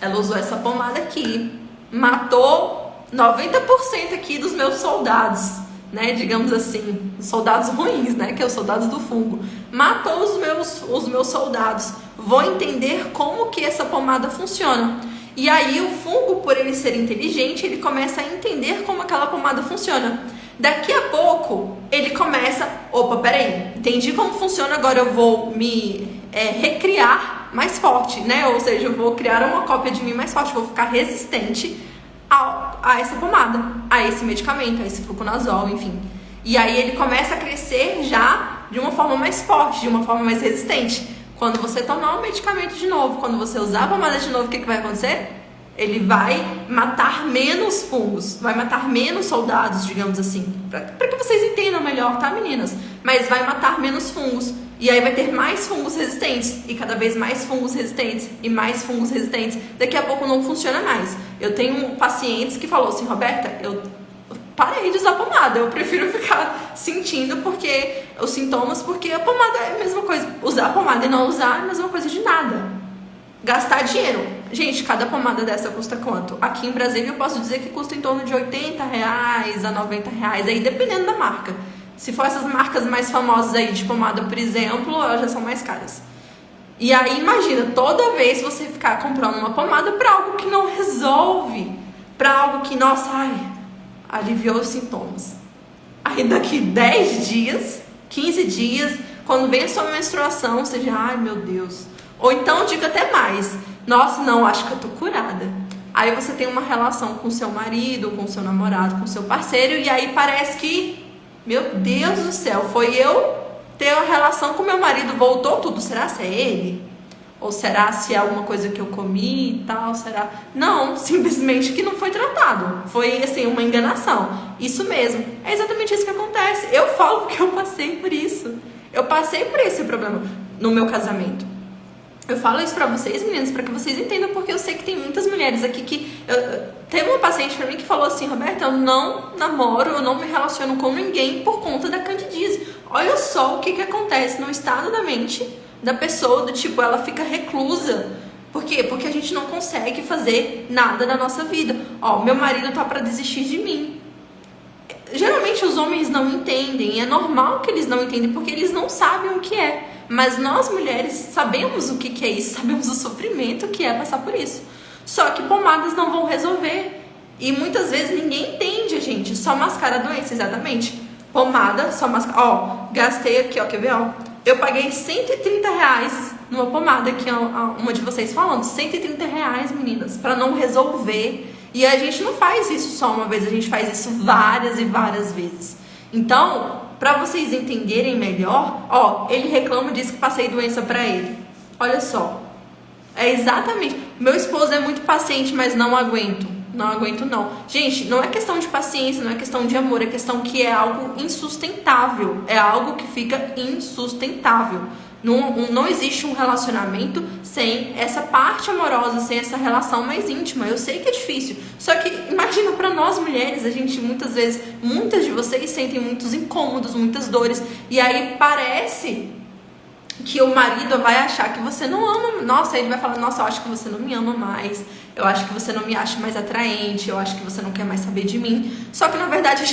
Ela usou essa pomada aqui, matou 90% aqui dos meus soldados, né? Digamos assim, soldados ruins, né? Que é os soldados do fungo. Matou os meus soldados. Vou entender como que essa pomada funciona. E aí o fungo, por ele ser inteligente, ele começa a entender como aquela pomada funciona. Daqui a pouco, ele começa, opa, peraí, entendi como funciona, agora eu vou me recriar mais forte, né? Ou seja, eu vou criar uma cópia de mim mais forte, vou ficar resistente a essa pomada, a esse medicamento, a esse fluconazol, enfim. E aí ele começa a crescer já de uma forma mais forte, de uma forma mais resistente. Quando você tomar um medicamento de novo, quando você usar a pomada de novo, o que vai acontecer? Ele vai matar menos fungos, vai matar menos soldados, digamos assim. Para que vocês entendam melhor, tá, meninas? Mas vai matar menos fungos. E aí vai ter mais fungos resistentes. E cada vez mais fungos resistentes. E mais fungos resistentes. Daqui a pouco não funciona mais. Eu tenho pacientes que falou assim, Roberta, eu parei de usar pomada, eu prefiro ficar sentindo os sintomas, porque a pomada é a mesma coisa. Usar a pomada e não usar é a mesma coisa de nada. Gastar dinheiro. Gente, cada pomada dessa custa quanto? Aqui em Brasília eu posso dizer que custa em torno de R$80 a R$90, aí dependendo da marca. Se for essas marcas mais famosas aí de pomada, por exemplo, elas já são mais caras. E aí imagina, toda vez você ficar comprando uma pomada para algo que não resolve, para algo que, nossa, aliviou os sintomas. Aí daqui 10 dias, 15 dias, quando vem a sua menstruação, você já, ai meu Deus. Ou então diga até mais, nossa, não, acho que eu tô curada. Aí você tem uma relação com seu marido, com seu namorado, com seu parceiro, e aí parece que, meu Deus do céu, foi eu ter uma relação com meu marido, voltou tudo. Será se é ele? Ou será se é alguma coisa que eu comi e tal? Será? Não, simplesmente que não foi tratado. Foi, assim, uma enganação. Isso mesmo. É exatamente isso que acontece. Eu falo que eu passei por isso. Eu passei por esse problema no meu casamento. Eu falo isso pra vocês, meninas, pra que vocês entendam, porque eu sei que tem muitas mulheres aqui que... Teve uma paciente pra mim que falou assim, Roberta, eu não namoro, eu não me relaciono com ninguém por conta da candidíase. Olha só o que acontece no estado da mente da pessoa, do tipo, ela fica reclusa. Por quê? Porque a gente não consegue fazer nada na nossa vida. Ó, meu marido tá pra desistir de mim. Geralmente os homens não entendem, é normal que eles não entendem, porque eles não sabem o que é. Mas nós mulheres sabemos o que é isso, sabemos o sofrimento que é passar por isso. Só que pomadas não vão resolver. E muitas vezes ninguém entende, gente. Só mascara a doença, exatamente. Pomada, só mascara. Ó, gastei aqui, ó, quer ver, ó? Eu paguei R$130 numa pomada, que é uma de vocês falando. R$130, meninas, pra não resolver. E a gente não faz isso só uma vez, a gente faz isso várias e várias vezes. Então, pra vocês entenderem melhor, ó, ele reclama disso que passei doença pra ele. Olha só. É exatamente. Meu esposo é muito paciente, mas não aguento. Não aguento não. Gente, não é questão de paciência, não é questão de amor, é questão que é algo insustentável. É algo que fica insustentável. Não existe um relacionamento sem essa parte amorosa, sem essa relação mais íntima. Eu sei que é difícil. Só que imagina, pra nós mulheres, a gente muitas vezes, muitas de vocês sentem muitos incômodos, muitas dores. E aí parece que o marido vai achar que você não ama. Nossa, ele vai falar, nossa, eu acho que você não me ama mais. Eu acho que você não me acha mais atraente. Eu acho que você não quer mais saber de mim. Só que na verdade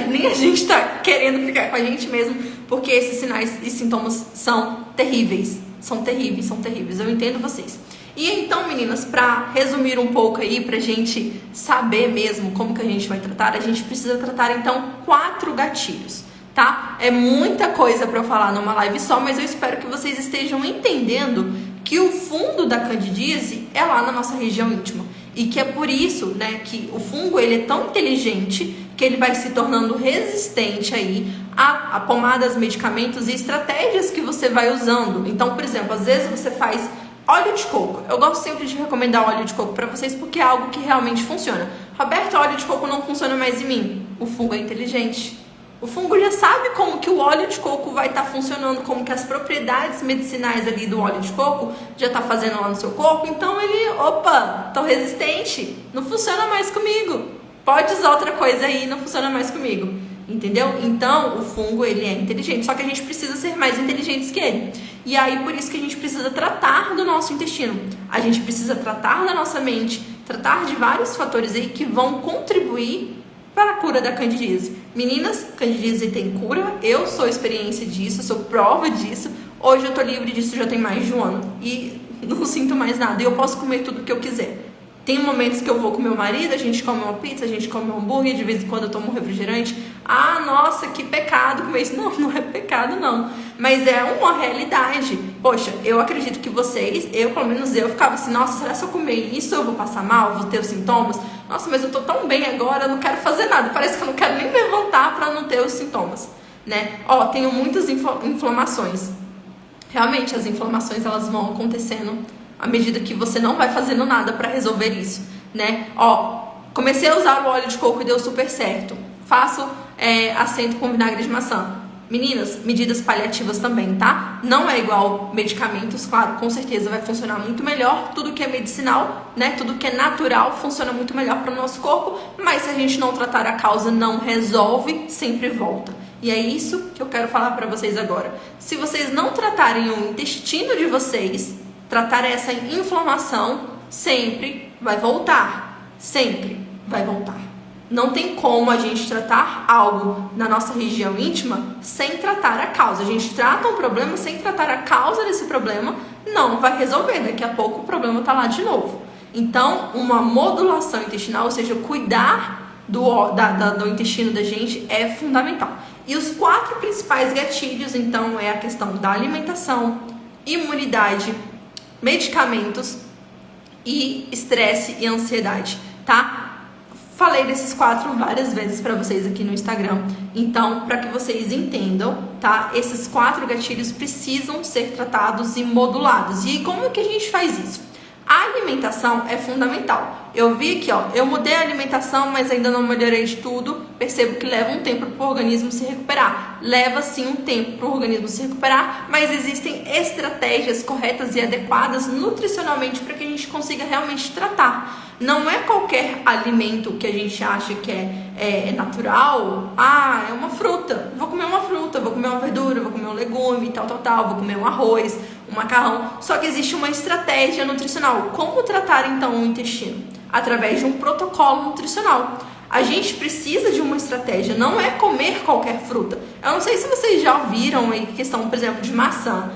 nem a gente tá querendo ficar com a gente mesmo. Porque esses sinais e sintomas são terríveis. São terríveis, são terríveis. Eu entendo vocês. E então, meninas, pra resumir um pouco aí, pra gente saber mesmo como que a gente vai tratar, a gente precisa tratar então 4 gatilhos. Tá? É muita coisa para eu falar numa live só, mas eu espero que vocês estejam entendendo que o fundo da candidíase é lá na nossa região íntima. E que é por isso, né, que o fungo ele é tão inteligente que ele vai se tornando resistente aí a pomadas, medicamentos e estratégias que você vai usando. Então, por exemplo, às vezes você faz óleo de coco. Eu gosto sempre de recomendar óleo de coco para vocês porque é algo que realmente funciona. Roberto, óleo de coco não funciona mais em mim. O fungo é inteligente. O fungo já sabe como que o óleo de coco vai estar funcionando, como que as propriedades medicinais ali do óleo de coco já tá fazendo lá no seu corpo. Então ele, opa, tô resistente, não funciona mais comigo. Pode usar outra coisa aí, não funciona mais comigo. Entendeu? Então o fungo ele é inteligente, só que a gente precisa ser mais inteligentes que ele. E aí por isso que a gente precisa tratar do nosso intestino. A gente precisa tratar da nossa mente, tratar de vários fatores aí que vão contribuir para a cura da candidíase. Meninas, candidíase tem cura, eu sou experiência disso, sou prova disso. Hoje eu tô livre disso já tem mais de um ano e não sinto mais nada. E eu posso comer tudo que eu quiser. Tem momentos que eu vou com meu marido, a gente come uma pizza, a gente come um hambúrguer, de vez em quando eu tomo um refrigerante. Ah, nossa, que pecado comer isso. Não, não é pecado não. Mas é uma realidade. Poxa, eu acredito que vocês, pelo menos eu, ficava assim, nossa, será que se eu comer isso eu vou passar mal, vou ter os sintomas? Nossa, mas eu tô tão bem agora, eu não quero fazer nada. Parece que eu não quero nem levantar pra não ter os sintomas, né? Ó, tenho muitas inflamações. Realmente, as inflamações, elas vão acontecendo à medida que você não vai fazendo nada para resolver isso, né? Ó, comecei a usar o óleo de coco e deu super certo. Faço assento com vinagre de maçã. Meninas, medidas paliativas também, tá? Não é igual medicamentos, claro, com certeza vai funcionar muito melhor. Tudo que é medicinal, né? Tudo que é natural funciona muito melhor para o nosso corpo, mas se a gente não tratar a causa, não resolve, sempre volta. E é isso que eu quero falar para vocês agora. Se vocês não tratarem o intestino de vocês, tratar essa inflamação, sempre vai voltar. Sempre vai voltar. Não tem como a gente tratar algo na nossa região íntima sem tratar a causa. A gente trata um problema sem tratar a causa desse problema, não vai resolver. Daqui a pouco o problema tá lá de novo. Então, uma modulação intestinal, ou seja, cuidar do intestino da gente é fundamental. E os 4 principais gatilhos, então, é a questão da alimentação, imunidade, medicamentos e estresse e ansiedade, tá? Falei desses 4 várias vezes para vocês aqui no Instagram. Então, para que vocês entendam, tá? Esses 4 gatilhos precisam ser tratados e modulados. E como que a gente faz isso? A alimentação é fundamental. Eu vi aqui, ó, eu mudei a alimentação, mas ainda não melhorei de tudo. Percebo que leva um tempo para o organismo se recuperar. Leva sim um tempo para o organismo se recuperar, mas existem estratégias corretas e adequadas nutricionalmente para que a gente consiga realmente tratar. Não é qualquer alimento que a gente acha que é natural. Ah, é uma fruta. Vou comer uma fruta, vou comer uma verdura, vou comer um legume, tal. Vou comer um arroz, um macarrão. Só que existe uma estratégia nutricional. Como tratar então o intestino? Através de um protocolo nutricional. A gente precisa de uma estratégia, não é comer qualquer fruta. Eu não sei se vocês já ouviram aí questão, por exemplo, de maçã.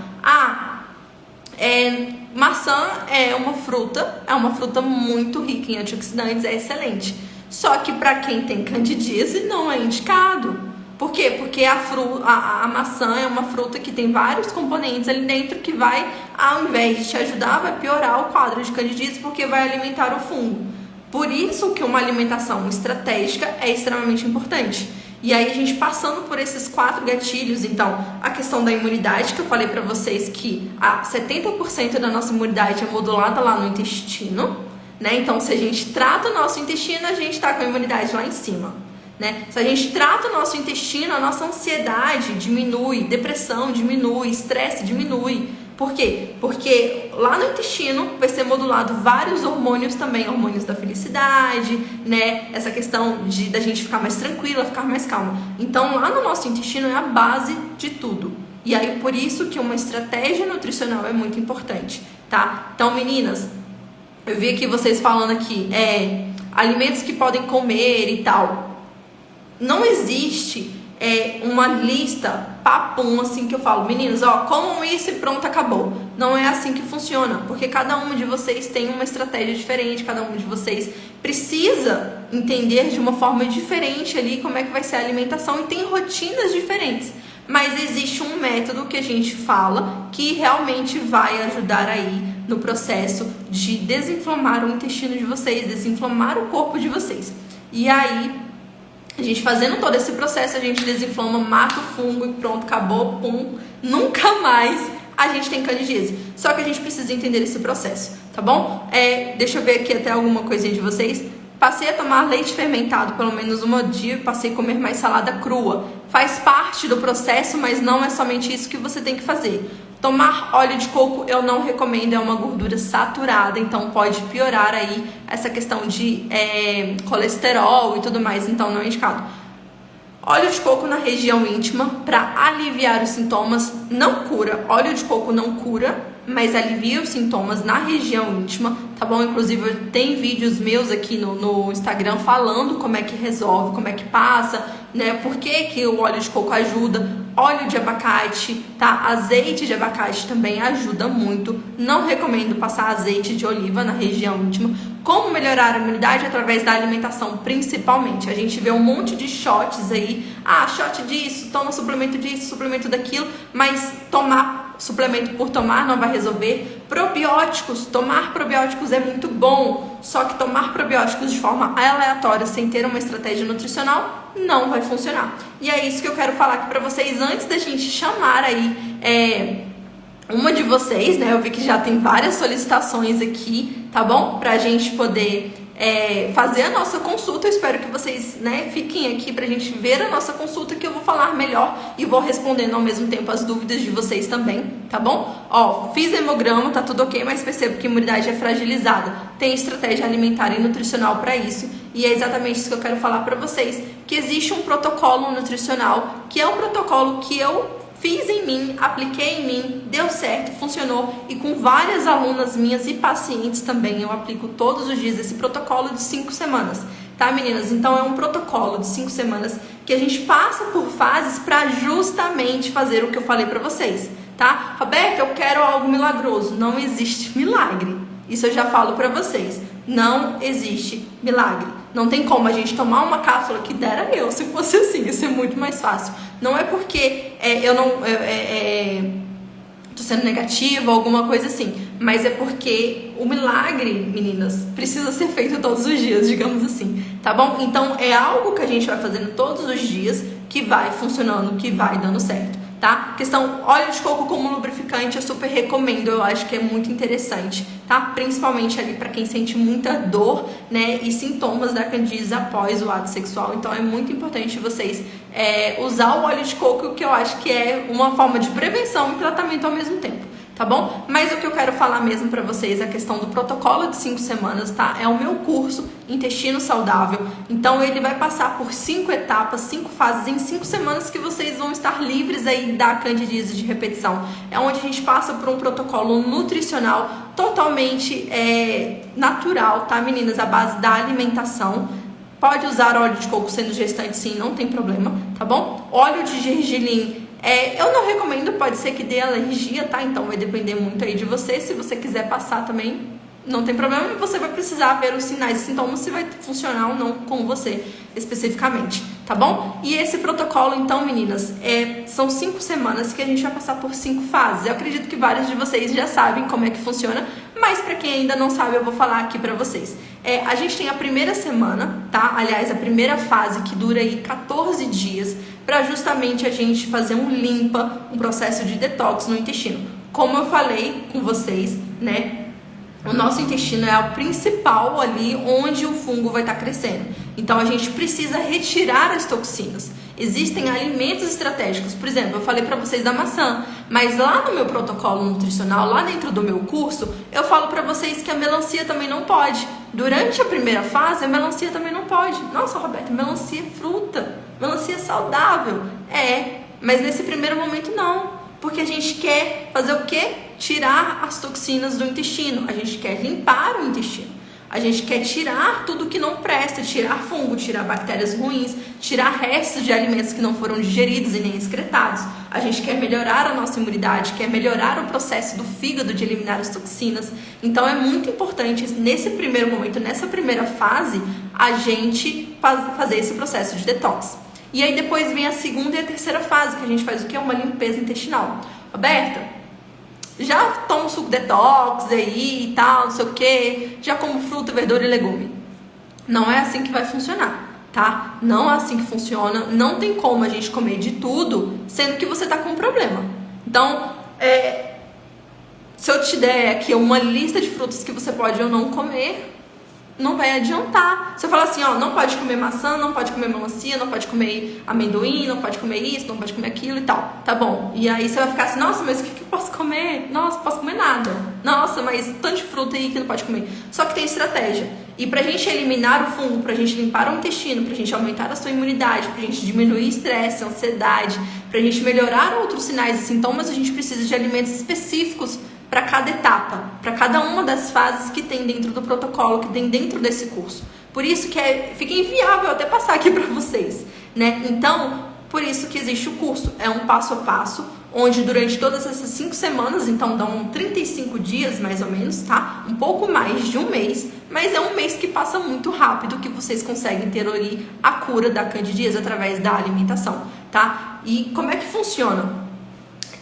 Maçã é uma fruta muito rica em antioxidantes, é excelente. Só que para quem tem candidíase não é indicado. Por quê? Porque a maçã é uma fruta que tem vários componentes ali dentro que vai, ao invés de te ajudar, vai piorar o quadro de candidíase porque vai alimentar o fungo. Por isso que uma alimentação estratégica é extremamente importante. E aí a gente passando por esses 4 gatilhos, então a questão da imunidade, que eu falei pra vocês que 70% da nossa imunidade é modulada lá no intestino, né? Então se a gente trata o nosso intestino, a gente tá com a imunidade lá em cima. Né? Se a gente trata o nosso intestino, a nossa ansiedade diminui, depressão diminui, estresse diminui. Por quê? Porque lá no intestino vai ser modulado vários hormônios também, hormônios da felicidade, né? Essa questão da gente ficar mais tranquila, ficar mais calma. Então lá no nosso intestino é a base de tudo. E aí por isso que uma estratégia nutricional é muito importante, tá? Então meninas, eu vi aqui vocês falando aqui, alimentos que podem comer e tal. Não existe uma lista, papum, assim que eu falo, meninos, comam isso e pronto, acabou. Não é assim que funciona, porque cada um de vocês tem uma estratégia diferente, cada um de vocês precisa entender de uma forma diferente ali como é que vai ser a alimentação e tem rotinas diferentes. Mas existe um método que a gente fala que realmente vai ajudar aí no processo de desinflamar o intestino de vocês, desinflamar o corpo de vocês. E aí, a gente fazendo todo esse processo, a gente desinflama, mata o fungo e pronto, acabou, pum, nunca mais a gente tem candidíase. Só que a gente precisa entender esse processo, tá bom? Deixa eu ver aqui até alguma coisinha de vocês. Passei a tomar leite fermentado pelo menos um dia, passei a comer mais salada crua. Faz parte do processo, mas não é somente isso que você tem que fazer. Tomar óleo de coco eu não recomendo, é uma gordura saturada, então pode piorar aí essa questão de colesterol e tudo mais, então não é indicado. Óleo de coco na região íntima para aliviar os sintomas, não cura. Óleo de coco não cura, mas alivia os sintomas na região íntima, tá bom? Inclusive tem vídeos meus aqui no Instagram falando como é que resolve, como é que passa, né? Por que o óleo de coco ajuda. Óleo de abacate, tá? Azeite de abacate também ajuda muito. Não recomendo passar azeite de oliva na região íntima. Como melhorar a imunidade? Através da alimentação, principalmente. A gente vê um monte de shots aí. Shot disso, toma suplemento disso, suplemento daquilo. Mas tomar suplemento por tomar não vai resolver. Probióticos, tomar probióticos é muito bom. Só que tomar probióticos de forma aleatória, sem ter uma estratégia nutricional, não vai funcionar. E é isso que eu quero falar aqui pra vocês antes da gente chamar aí uma de vocês, né? Eu vi que já tem várias solicitações aqui, tá bom? Pra gente poder fazer a nossa consulta. Eu espero que vocês, né, fiquem aqui pra gente ver a nossa consulta, que eu vou falar melhor e vou respondendo ao mesmo tempo as dúvidas de vocês também, tá bom? Fiz hemograma, tá tudo ok, mas percebo que a imunidade é fragilizada. Tem estratégia alimentar e nutricional para isso, e é exatamente isso que eu quero falar pra vocês, que existe um protocolo nutricional, que é um protocolo que eu fiz em mim, apliquei em mim, deu certo, funcionou, e com várias alunas minhas e pacientes também eu aplico todos os dias esse protocolo de 5 semanas, tá, meninas? Então é um protocolo de 5 semanas que a gente passa por fases para justamente fazer o que eu falei para vocês, tá? Roberta, eu quero algo milagroso. Não existe milagre. Isso eu já falo para vocês. Não existe milagre. Não tem como a gente tomar uma cápsula, que dera eu se fosse assim, ia ser muito mais fácil. Não é porque eu não tô sendo negativa ou alguma coisa assim, mas é porque o milagre, meninas, precisa ser feito todos os dias, digamos assim, tá bom? Então é algo que a gente vai fazendo todos os dias, que vai funcionando, que vai dando certo, tá? Questão óleo de coco como lubrificante, eu super recomendo, eu acho que é muito interessante, tá? Principalmente ali para quem sente muita dor, né, e sintomas da candidíase após o ato sexual. Então é muito importante vocês usar o óleo de coco, que eu acho que é uma forma de prevenção e tratamento ao mesmo tempo, tá bom? Mas o que eu quero falar mesmo pra vocês é a questão do protocolo de 5 semanas, tá? É o meu curso Intestino Saudável. Então ele vai passar por 5 etapas, 5 fases em 5 semanas, que vocês vão estar livres aí da candidíase de repetição. É onde a gente passa por um protocolo nutricional totalmente natural, tá, meninas? À base da alimentação. Pode usar óleo de coco sendo gestante, sim, não tem problema, tá bom? Óleo de gergelim, eu não recomendo, pode ser que dê alergia, tá? Então vai depender muito aí de você. Se você quiser passar também, não tem problema, você vai precisar ver os sinais e sintomas se vai funcionar ou não com você especificamente, tá bom? E esse protocolo, então, meninas, são 5 semanas que a gente vai passar por 5 fases. Eu acredito que vários de vocês já sabem como é que funciona, mas para quem ainda não sabe, eu vou falar aqui para vocês. A gente tem a primeira semana, tá? Aliás, a primeira fase que dura aí 14 dias, para justamente a gente fazer um limpa, um processo de detox no intestino. Como eu falei com vocês, né? O nosso intestino é o principal ali onde o fungo vai estar crescendo. Então a gente precisa retirar as toxinas. Existem alimentos estratégicos, por exemplo, eu falei para vocês da maçã, mas lá no meu protocolo nutricional, lá dentro do meu curso, eu falo para vocês que a melancia também não pode. Durante a primeira fase, a melancia também não pode. Nossa, Roberta, melancia é fruta, melancia é saudável. Mas nesse primeiro momento não. Porque a gente quer fazer o quê? Tirar as toxinas do intestino. A gente quer limpar o intestino. A gente quer tirar tudo que não presta, tirar fungo, tirar bactérias ruins, tirar restos de alimentos que não foram digeridos e nem excretados. A gente quer melhorar a nossa imunidade, quer melhorar o processo do fígado de eliminar as toxinas. Então é muito importante nesse primeiro momento, nessa primeira fase, a gente fazer esse processo de detox. E aí depois vem a segunda e a terceira fase, que a gente faz o que? Uma limpeza intestinal. Roberta, já tomo suco detox aí e tal, não sei o que, já como fruta, verdura e legume. Não é assim que vai funcionar, tá? Não é assim que funciona, não tem como a gente comer de tudo, sendo que você tá com um problema. Então, se eu te der aqui uma lista de frutas que você pode ou não comer, não vai adiantar. Se eu falar assim, ó, não pode comer maçã, não pode comer melancia, não pode comer amendoim, não pode comer isso, não pode comer aquilo e tal. Tá bom. E aí você vai ficar assim, nossa, mas o que eu posso comer? Nossa, não posso comer nada. Nossa, mas tanto de fruta aí que não pode comer. Só que tem estratégia. E pra gente eliminar o fungo, pra gente limpar o intestino, pra gente aumentar a sua imunidade, pra gente diminuir estresse, ansiedade, pra gente melhorar outros sinais e sintomas, a gente precisa de alimentos específicos para cada etapa, para cada uma das fases que tem dentro do protocolo, que tem dentro desse curso. Por isso que fica inviável até passar aqui para vocês, né? Então, por isso que existe o curso. É um passo a passo, onde durante todas essas 5 semanas, então dão 35 dias mais ou menos, tá? Um pouco mais de um mês, mas é um mês que passa muito rápido, que vocês conseguem ter ali a cura da candidíase através da alimentação, tá? E como é que funciona?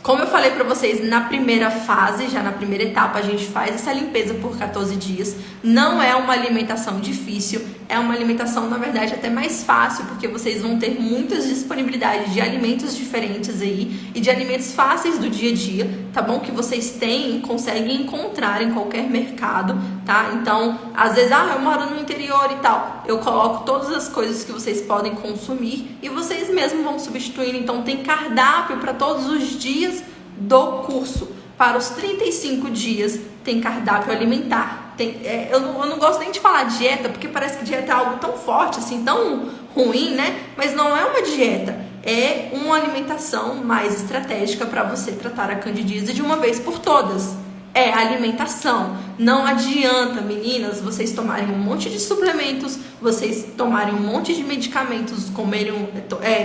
Como eu falei pra vocês, na primeira fase, já na primeira etapa, a gente faz essa limpeza por 14 dias. Não é uma alimentação difícil, é uma alimentação, na verdade, até mais fácil, porque vocês vão ter muitas disponibilidades de alimentos diferentes aí e de alimentos fáceis do dia a dia, tá bom? Que vocês têm, conseguem encontrar em qualquer mercado, tá? Então, às vezes, eu moro no interior e tal. Eu coloco todas as coisas que vocês podem consumir e vocês mesmos vão substituindo. Então, tem cardápio para todos os dias do curso. Para os 35 dias tem cardápio alimentar. Eu não gosto nem de falar dieta, porque parece que dieta é algo tão forte, assim, tão ruim, né? Mas não é uma dieta, é uma alimentação mais estratégica para você tratar a candidíase de uma vez por todas. É alimentação. Não adianta, meninas, vocês tomarem um monte de suplementos, vocês tomarem um monte de medicamentos,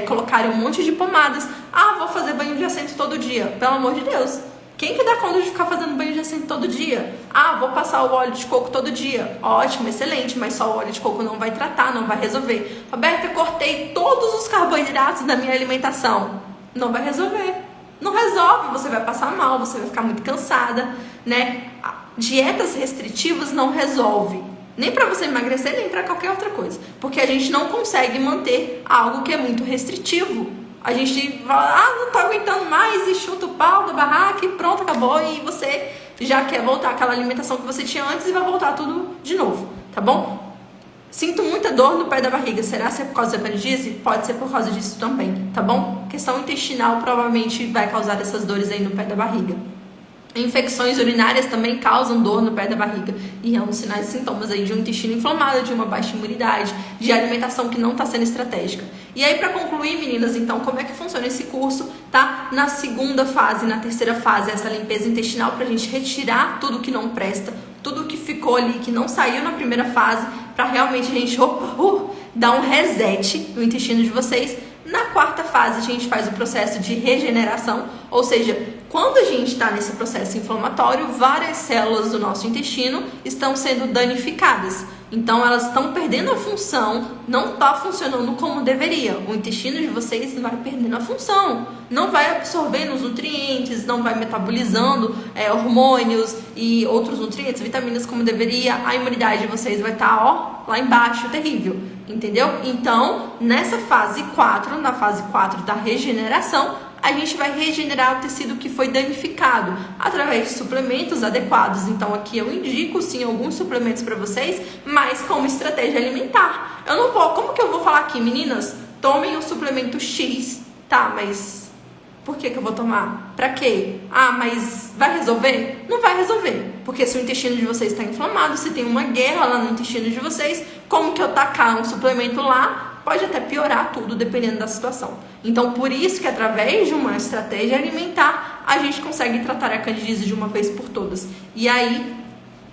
colocarem um monte de pomadas. Vou fazer banho de assento todo dia. Pelo amor de Deus. Quem que dá conta de ficar fazendo banho de assento todo dia? Vou passar o óleo de coco todo dia. Ótimo, excelente, mas só o óleo de coco não vai tratar, não vai resolver. Roberta, cortei todos os carboidratos da minha alimentação. Não vai resolver. Não resolve, você vai passar mal, você vai ficar muito cansada, né? Dietas restritivas não resolve, nem para você emagrecer, nem para qualquer outra coisa, porque a gente não consegue manter algo que é muito restritivo. A gente fala, não tô aguentando mais e chuta o pau da barraca e pronto, acabou, e você já quer voltar àquela alimentação que você tinha antes e vai voltar tudo de novo, tá bom? Sinto muita dor no pé da barriga. Será que é por causa da candidíase? Pode ser por causa disso também, tá bom? Questão intestinal provavelmente vai causar essas dores aí no pé da barriga. Infecções urinárias também causam dor no pé da barriga e é um sinais e sintomas aí de um intestino inflamado, de uma baixa imunidade, de alimentação que não está sendo estratégica. E aí, para concluir, meninas, então, como é que funciona esse curso, tá? Na segunda fase, na terceira fase, essa limpeza intestinal pra gente retirar tudo que não presta, tudo que ficou ali, que não saiu na primeira fase, para realmente a gente dar um reset no intestino de vocês. Na quarta fase, a gente faz o processo de regeneração, ou seja, quando a gente está nesse processo inflamatório, várias células do nosso intestino estão sendo danificadas. Então, elas estão perdendo a função, não está funcionando como deveria. O intestino de vocês vai perdendo a função, não vai absorvendo os nutrientes, não vai metabolizando hormônios e outros nutrientes, vitaminas como deveria. A imunidade de vocês vai estar, lá embaixo, terrível, entendeu? Então, nessa fase 4, na fase 4 da regeneração, a gente vai regenerar o tecido que foi danificado através de suplementos adequados. Então aqui eu indico sim alguns suplementos para vocês, mas como estratégia alimentar. Eu não vou, como que eu vou falar aqui, meninas? Tomem o suplemento X, tá? Mas por que eu vou tomar? Pra quê? Ah, mas vai resolver? Não vai resolver, porque se o intestino de vocês está inflamado, se tem uma guerra lá no intestino de vocês, como que eu tacar um suplemento lá? Pode até piorar tudo, dependendo da situação. Então, por isso que através de uma estratégia alimentar, a gente consegue tratar a candidíase de uma vez por todas. E aí,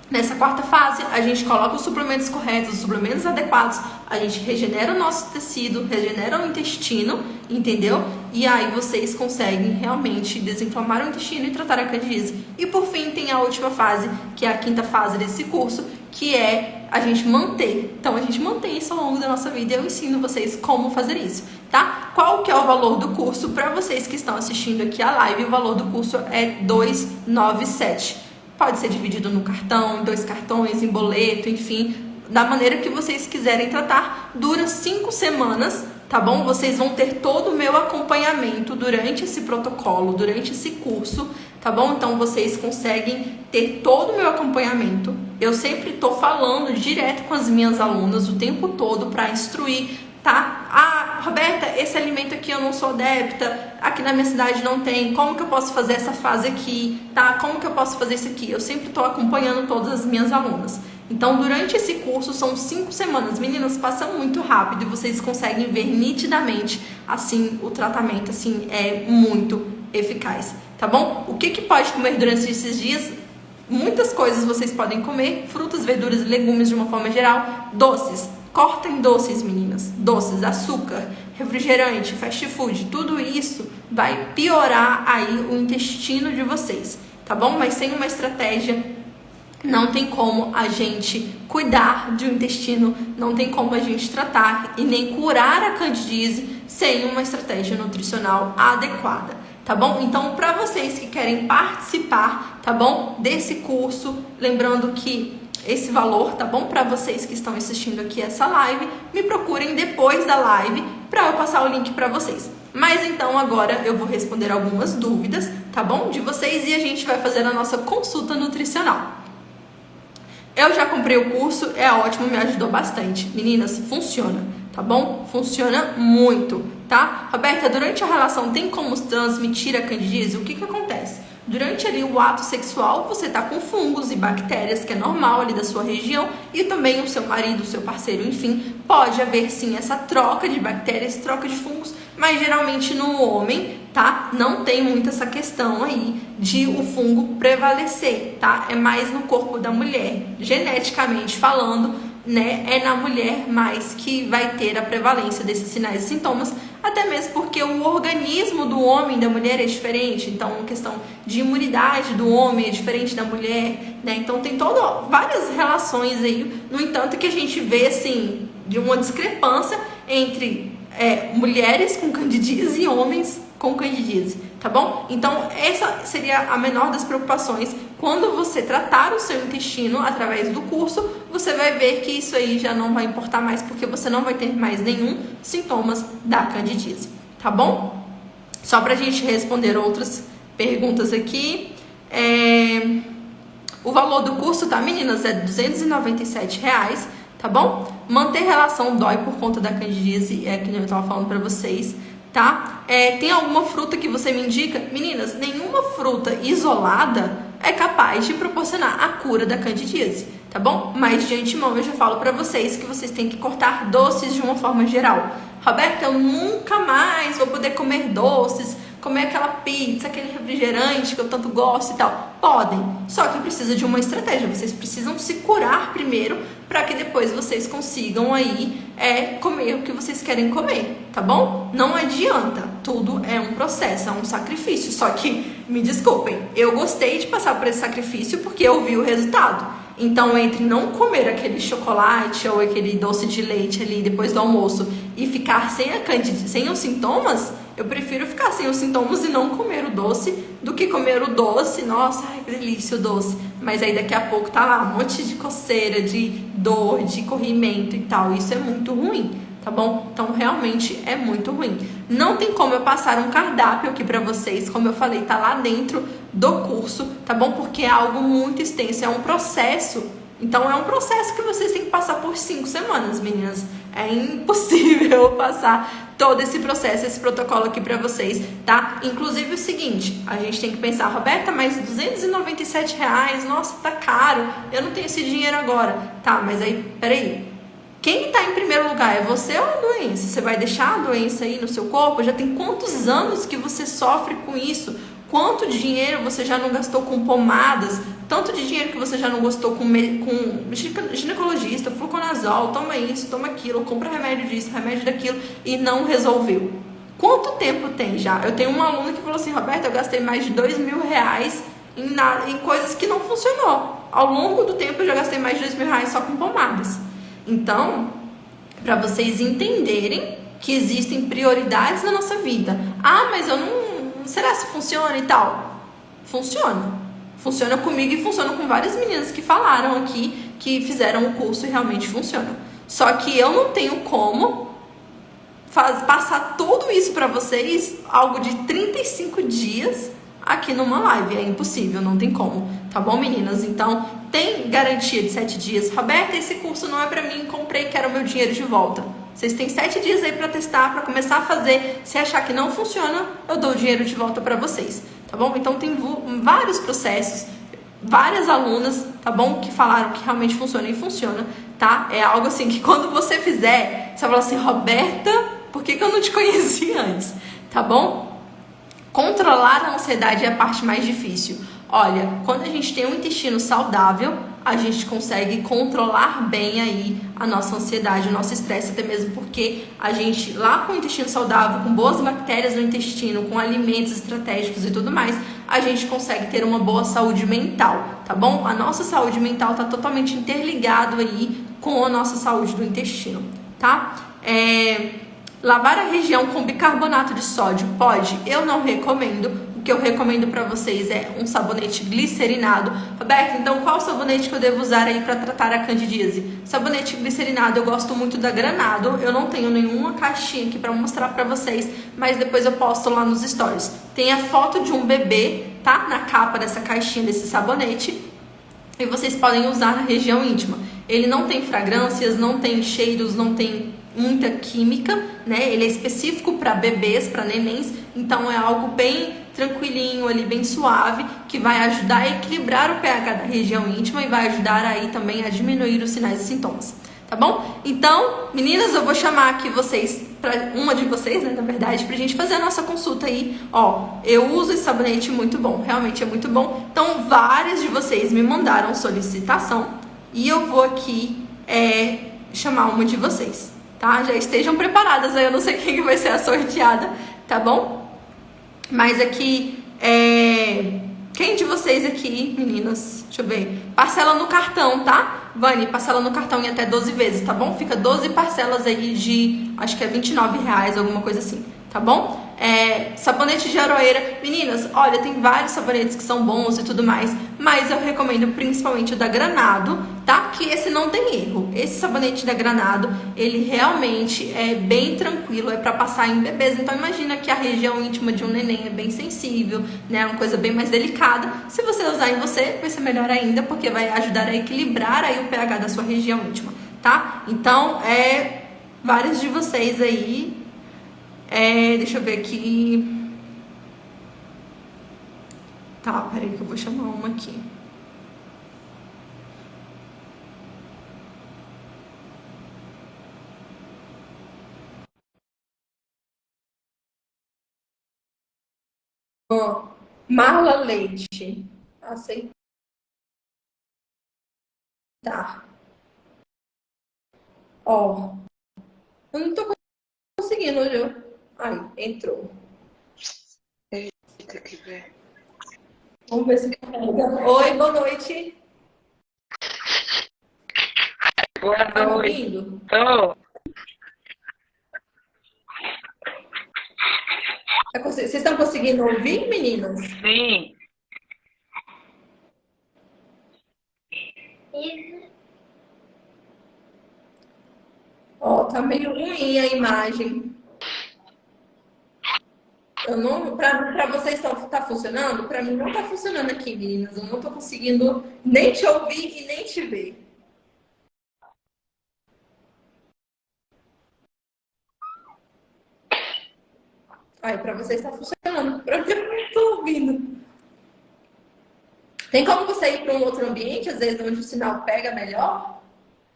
nessa quarta fase, a gente coloca os suplementos corretos, os suplementos adequados, a gente regenera o nosso tecido, regenera o intestino, entendeu? E aí vocês conseguem realmente desinflamar o intestino e tratar a candidíase. E por fim, tem a última fase, que é a quinta fase desse curso, que é a gente manter. Então, a gente mantém isso ao longo da nossa vida e eu ensino vocês como fazer isso, tá? Qual que é o valor do curso? Para vocês que estão assistindo aqui a live, o valor do curso é 297. Pode ser dividido no cartão, em 2 cartões, em boleto, enfim, da maneira que vocês quiserem tratar. Dura 5 semanas, tá bom? Vocês vão ter todo o meu acompanhamento durante esse protocolo, durante esse curso, tá bom? Então, vocês conseguem ter todo o meu acompanhamento. Eu sempre tô falando direto com as minhas alunas o tempo todo para instruir, tá? Ah, Roberta, esse alimento aqui eu não sou adepta, aqui na minha cidade não tem, como que eu posso fazer essa fase aqui, tá? Como que eu posso fazer isso aqui? Eu sempre tô acompanhando todas as minhas alunas. Então, durante esse curso, são 5 semanas. Meninas, passam muito rápido e vocês conseguem ver nitidamente, assim, o tratamento, assim, é muito eficaz, tá bom? O que pode comer durante esses dias? Muitas coisas vocês podem comer, frutas, verduras e legumes de uma forma geral, doces. Cortem doces, meninas. Doces, açúcar, refrigerante, fast food, tudo isso vai piorar aí o intestino de vocês, tá bom? Mas sem uma estratégia, não tem como a gente cuidar de um intestino, não tem como a gente tratar e nem curar a candidíase sem uma estratégia nutricional adequada. Tá bom? Então, para vocês que querem participar, tá bom? Desse curso, lembrando que esse valor, tá bom? Para vocês que estão assistindo aqui essa live, me procurem depois da live para eu passar o link para vocês. Mas então agora eu vou responder algumas dúvidas, tá bom? De vocês e a gente vai fazer a nossa consulta nutricional. Eu já comprei o curso, é ótimo, me ajudou bastante. Meninas, funciona, tá bom? Funciona muito, tá? Roberta, durante a relação tem como transmitir a candidíase? O que acontece? Durante ali o ato sexual, você tá com fungos e bactérias, que é normal ali da sua região, e também o seu marido, o seu parceiro, enfim, pode haver sim essa troca de bactérias, troca de fungos, mas geralmente no homem, tá? Não tem muito essa questão aí de o fungo prevalecer, tá? É mais no corpo da mulher, geneticamente falando, né? É na mulher mais que vai ter a prevalência desses sinais e sintomas, até mesmo porque o organismo do homem e da mulher é diferente, então a questão de imunidade do homem é diferente da mulher, né? Então tem várias relações aí, no entanto que a gente vê assim, de uma discrepância entre mulheres com candidíase e homens com candidíase, tá bom? Então essa seria a menor das preocupações. Quando você tratar o seu intestino através do curso, você vai ver que isso aí já não vai importar mais, porque você não vai ter mais nenhum sintomas da candidíase, tá bom? Só pra gente responder outras perguntas aqui, o valor do curso, tá, meninas, é R$297, tá bom? Manter relação dói por conta da candidíase, que eu tava falando pra vocês, tá? Tem alguma fruta que você me indica? Meninas, nenhuma fruta isolada é capaz de proporcionar a cura da candidíase, tá bom? Mas de antemão eu já falo pra vocês que vocês têm que cortar doces de uma forma geral. Roberta, eu nunca mais vou poder comer doces comer aquela pizza, aquele refrigerante que eu tanto gosto e tal. Podem, só que precisa de uma estratégia. Vocês precisam se curar primeiro para que depois vocês consigam aí comer o que vocês querem comer, tá bom? Não adianta, tudo é um processo, é um sacrifício. Só que, me desculpem, eu gostei de passar por esse sacrifício porque eu vi o resultado. Então, entre não comer aquele chocolate ou aquele doce de leite ali depois do almoço e ficar sem a candidíase, sem os sintomas, eu prefiro ficar sem os sintomas e não comer o doce do que comer o doce. Nossa, ai, que delícia o doce. Mas aí daqui a pouco tá lá um monte de coceira, de dor, de corrimento e tal. Isso é muito ruim, tá bom? Então, realmente é muito ruim. Não tem como eu passar um cardápio aqui pra vocês, como eu falei, tá lá dentro do curso, tá bom? Porque é algo muito extenso, é um processo. Então, é um processo que vocês têm que passar por 5 semanas, meninas. É impossível passar todo esse processo, esse protocolo aqui pra vocês, tá? Inclusive o seguinte, a gente tem que pensar, Roberta, mas R$297, nossa, tá caro, eu não tenho esse dinheiro agora. Tá, mas aí, peraí. Quem está em primeiro lugar é você ou a doença? Você vai deixar a doença aí no seu corpo? Já tem quantos anos que você sofre com isso? Quanto dinheiro você já não gastou com pomadas? Tanto de dinheiro que você já não gastou com ginecologista, fluconazol, toma isso, toma aquilo, compra remédio disso, remédio daquilo e não resolveu. Quanto tempo tem já? Eu tenho uma aluna que falou assim, Roberta, eu gastei mais de R$2.000 em coisas que não funcionou. Ao longo do tempo eu já gastei mais de R$2.000 só com pomadas. Então, para vocês entenderem que existem prioridades na nossa vida. Ah, mas eu não... Será que funciona e tal? Funciona. Funciona comigo e funciona com várias meninas que falaram aqui, que fizeram o curso e realmente funciona. Só que eu não tenho como passar tudo isso para vocês, algo de 35 dias aqui numa live. É impossível, não tem como. Tá bom, meninas? Então, tem garantia de 7 dias. Roberta, esse curso não é pra mim, comprei, quero o meu dinheiro de volta. Vocês têm 7 dias aí pra testar, pra começar a fazer. Se achar que não funciona, eu dou o dinheiro de volta pra vocês. Tá bom? Então, tem vários processos, várias alunas, tá bom? Que falaram que realmente funciona e funciona, tá? É algo assim que quando você fizer, você vai falar assim, Roberta, por que eu não te conheci antes? Tá bom? Controlar a ansiedade é a parte mais difícil. Olha, quando a gente tem um intestino saudável, a gente consegue controlar bem aí a nossa ansiedade, o nosso estresse, até mesmo porque a gente, lá com o intestino saudável, com boas bactérias no intestino, com alimentos estratégicos e tudo mais, a gente consegue ter uma boa saúde mental, tá bom? A nossa saúde mental tá totalmente interligado aí com a nossa saúde do intestino, tá? Lavar a região com bicarbonato de sódio pode? Eu não recomendo. O que eu recomendo para vocês é um sabonete glicerinado. Roberto, então qual sabonete que eu devo usar aí para tratar a candidíase? Sabonete glicerinado eu gosto muito da Granado. Eu não tenho nenhuma caixinha aqui para mostrar para vocês, mas depois eu posto lá nos stories. Tem a foto de um bebê, tá? Na capa dessa caixinha desse sabonete. E vocês podem usar na região íntima. Ele não tem fragrâncias, não tem cheiros, não tem muita química, né? Ele é específico para bebês, para nenéns, então é algo bem tranquilinho ali, bem suave, que vai ajudar a equilibrar o pH da região íntima e vai ajudar aí também a diminuir os sinais e sintomas, tá bom? Então, meninas, eu vou chamar aqui vocês, uma de vocês, né, na verdade, pra gente fazer a nossa consulta aí. Ó, eu uso esse sabonete muito bom, realmente é muito bom. Então, várias de vocês me mandaram solicitação e eu vou aqui chamar uma de vocês. Tá? Já estejam preparadas, aí eu não sei quem vai ser a sorteada, tá bom? Mas aqui, quem de vocês aqui, meninas, deixa eu ver, parcela no cartão, tá? Vani, parcela no cartão em até 12 vezes, tá bom? Fica 12 parcelas aí de, acho que é R$29, alguma coisa assim, tá bom? Sabonete de aroeira, meninas, olha, tem vários sabonetes que são bons e tudo mais, mas eu recomendo principalmente o da Granado, tá? Que esse não tem erro. Esse sabonete da Granado, ele realmente é bem tranquilo, é pra passar em bebês. Então imagina que a região íntima de um neném é bem sensível, né? É uma coisa bem mais delicada. Se você usar em você, vai ser melhor ainda, porque vai ajudar a equilibrar aí o pH da sua região íntima, tá? Então, vários de vocês aí, deixa eu ver aqui. Tá, peraí que eu vou chamar uma aqui. Marla Leite. Aceitar. Ó, eu não tô conseguindo, viu? Aí, entrou. Eita, que ver. Vamos ver se carrega. Oi, boa noite. Boa Tá me noite. ouvindo? Tô. Vocês estão conseguindo ouvir, meninas? Sim. Ó, tá meio ruim a imagem. Eu não, pra vocês tá funcionando? Pra mim não tá funcionando aqui, meninas. Eu não tô conseguindo nem te ouvir e nem te ver. Aí, pra vocês tá funcionando. Pra mim eu não tô ouvindo. Tem como você ir para um outro ambiente, às vezes onde o sinal pega melhor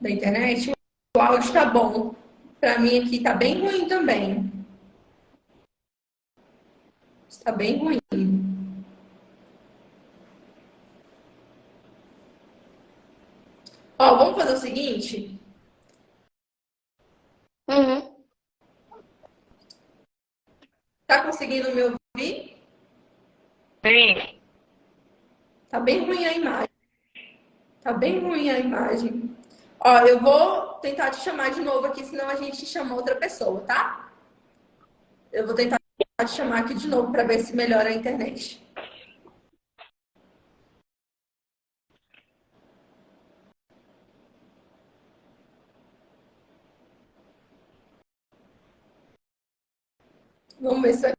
da internet? O áudio tá bom. Pra mim aqui tá bem ruim também. Está bem ruim. Ó, vamos fazer o seguinte. Uhum. Tá conseguindo me ouvir? Sim. Tá bem ruim a imagem. Tá bem ruim a imagem. Ó, eu vou tentar te chamar de novo aqui, senão a gente chama outra pessoa, tá? Eu vou tentar te chamar aqui de novo para ver se melhora a internet. Vamos ver se vai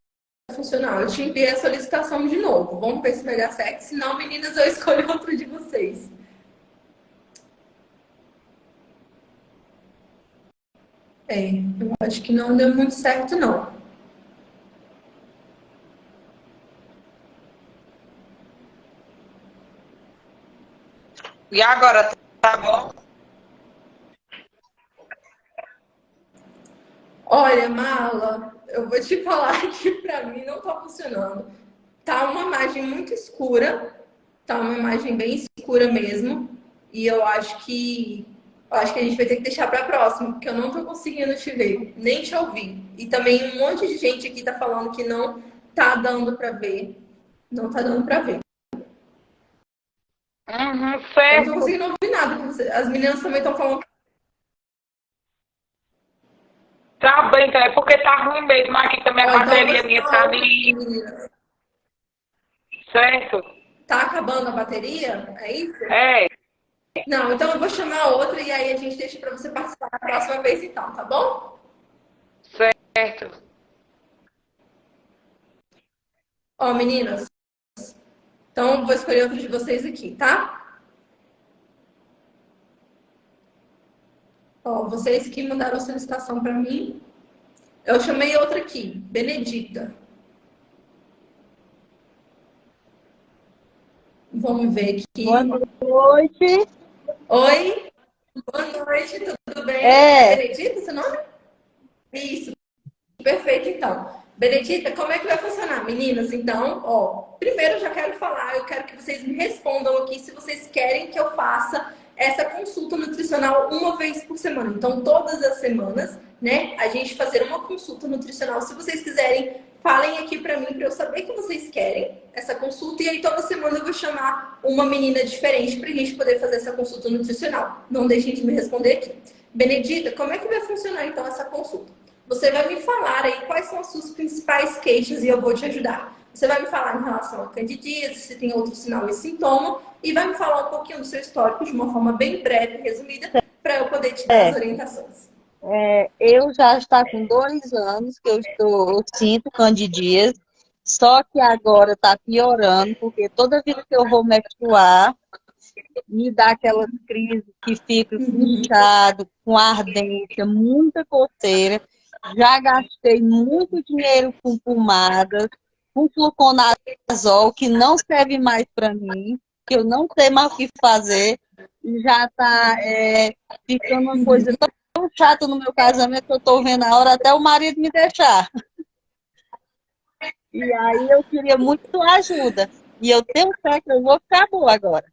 funcionar. Eu te enviei a solicitação de novo. Vamos ver se vai dar certo. Se não, meninas, eu escolho outro de vocês. É, eu acho que não deu muito certo, não. E agora, tá bom? Olha, Mala, eu vou te falar que pra mim não tá funcionando. Tá uma imagem muito escura, tá uma imagem bem escura mesmo. E eu acho que a gente vai ter que deixar pra próxima, porque eu não tô conseguindo te ver, nem te ouvir. E também um monte de gente aqui tá falando que não tá dando pra ver. Não tá dando pra ver. Uhum, Eu não tô certo. conseguindo ouvir nada. As meninas também estão falando. Tá bem, então é porque tá ruim mesmo. Aqui também a Ó, então eu vou bateria minha chamar tá outra aqui, de. meninas. Certo? Tá acabando a bateria? É isso? É, Não, então eu vou chamar outra e aí a gente deixa pra você participar da próxima vez então, tá bom? certo. Ó, meninas, então eu vou escolher outro de vocês aqui, tá? Ó, vocês que mandaram solicitação pra mim, eu chamei outra aqui, Benedita. Vamos ver Boa aqui. noite. Oi, boa noite, tudo bem? É É, Benedita seu nome? Isso, perfeito, então. Benedita, como é que vai funcionar, meninas? Então, ó, primeiro eu já quero falar, eu quero que vocês me respondam aqui se vocês querem que eu faça essa consulta nutricional uma vez por semana. Então, todas as semanas, né, a gente fazer uma consulta nutricional. Se vocês quiserem, falem aqui pra mim, pra eu saber que vocês querem essa consulta. E aí, toda semana eu vou chamar uma menina diferente pra gente poder fazer essa consulta nutricional. Não deixem de me responder aqui. Benedita, como é que vai funcionar então essa consulta? Você vai me falar aí quais são as suas principais queixas e eu vou te ajudar. Você vai me falar em relação a candidíase, se tem outro sinal e sintoma, e vai me falar um pouquinho do seu histórico de uma forma bem breve e resumida, para eu poder te dar as é, orientações. eu já está com 2 anos que eu sinto candidíase, só que agora está piorando, porque toda vida que eu vou menstruar, me dá aquelas crises que fica inchado, com ardência, muita coceira. Já gastei muito dinheiro com pomadas, com fluconazol, que não serve mais para mim, que eu não sei mais o que fazer. E já está ficando uma coisa tão chata no meu casamento que eu estou vendo a hora até o marido me deixar. E aí eu queria muito sua ajuda. E eu tenho fé que eu vou ficar boa agora.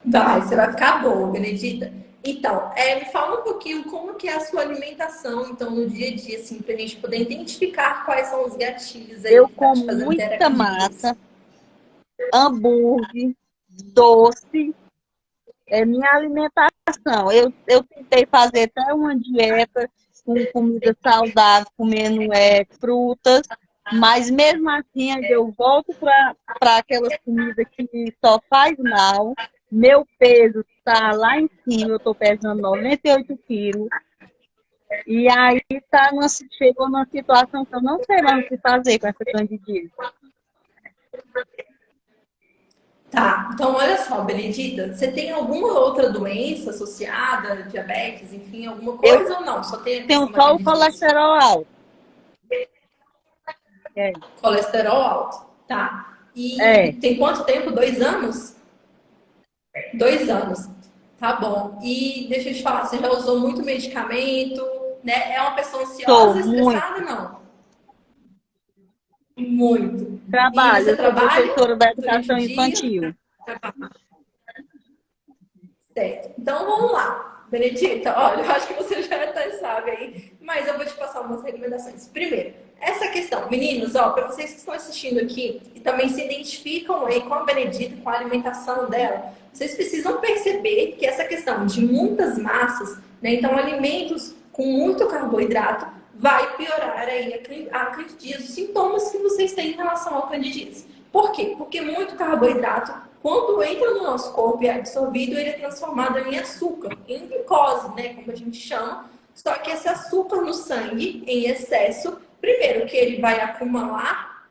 Você vai ficar boa, Benedita. Então, me fala um pouquinho como que é a sua alimentação, então, no dia a dia, assim, pra gente poder identificar quais são os gatilhos aí Eu que tá te como fazendo ter a muita candidíase. massa, hambúrguer, doce, é minha alimentação. Eu tentei fazer até uma dieta com comida saudável, comendo frutas, mas mesmo assim ainda eu volto para aquelas comidas que só faz mal. Meu peso está lá em cima, eu estou pesando 98 quilos. E aí chegou numa situação que eu não sei mais o que fazer com essa candidíase. Tá, então olha só, Benedita, você tem alguma outra doença associada, diabetes, enfim, alguma Eu coisa ou não? Só tem a tenho questão da só o candidíase? colesterol alto. É, Colesterol alto, tá? E é, tem quanto tempo? 2 anos? 2 anos. Tá bom. E deixa eu te falar, você já usou muito medicamento, né? É uma pessoa sou ansiosa, muito. estressada? Não. Muito. E Trabalho, você eu sou trabalha professora da durante o educação dia? infantil. Certo. Então vamos lá. Benedita, olha, eu acho que você já até sabe aí, mas eu vou te passar umas recomendações. Primeiro, essa questão, meninos, ó, para vocês que estão assistindo aqui e também se identificam aí com a Benedita, com a alimentação dela, vocês precisam perceber que essa questão de muitas massas, né, então alimentos com muito carboidrato, vai piorar aí a candidíase, os sintomas que vocês têm em relação ao candidíase. Por quê? Porque muito carboidrato, quando entra no nosso corpo e é absorvido, ele é transformado em açúcar, em glicose, né, como a gente chama. Só que esse açúcar no sangue, em excesso, primeiro que ele vai acumular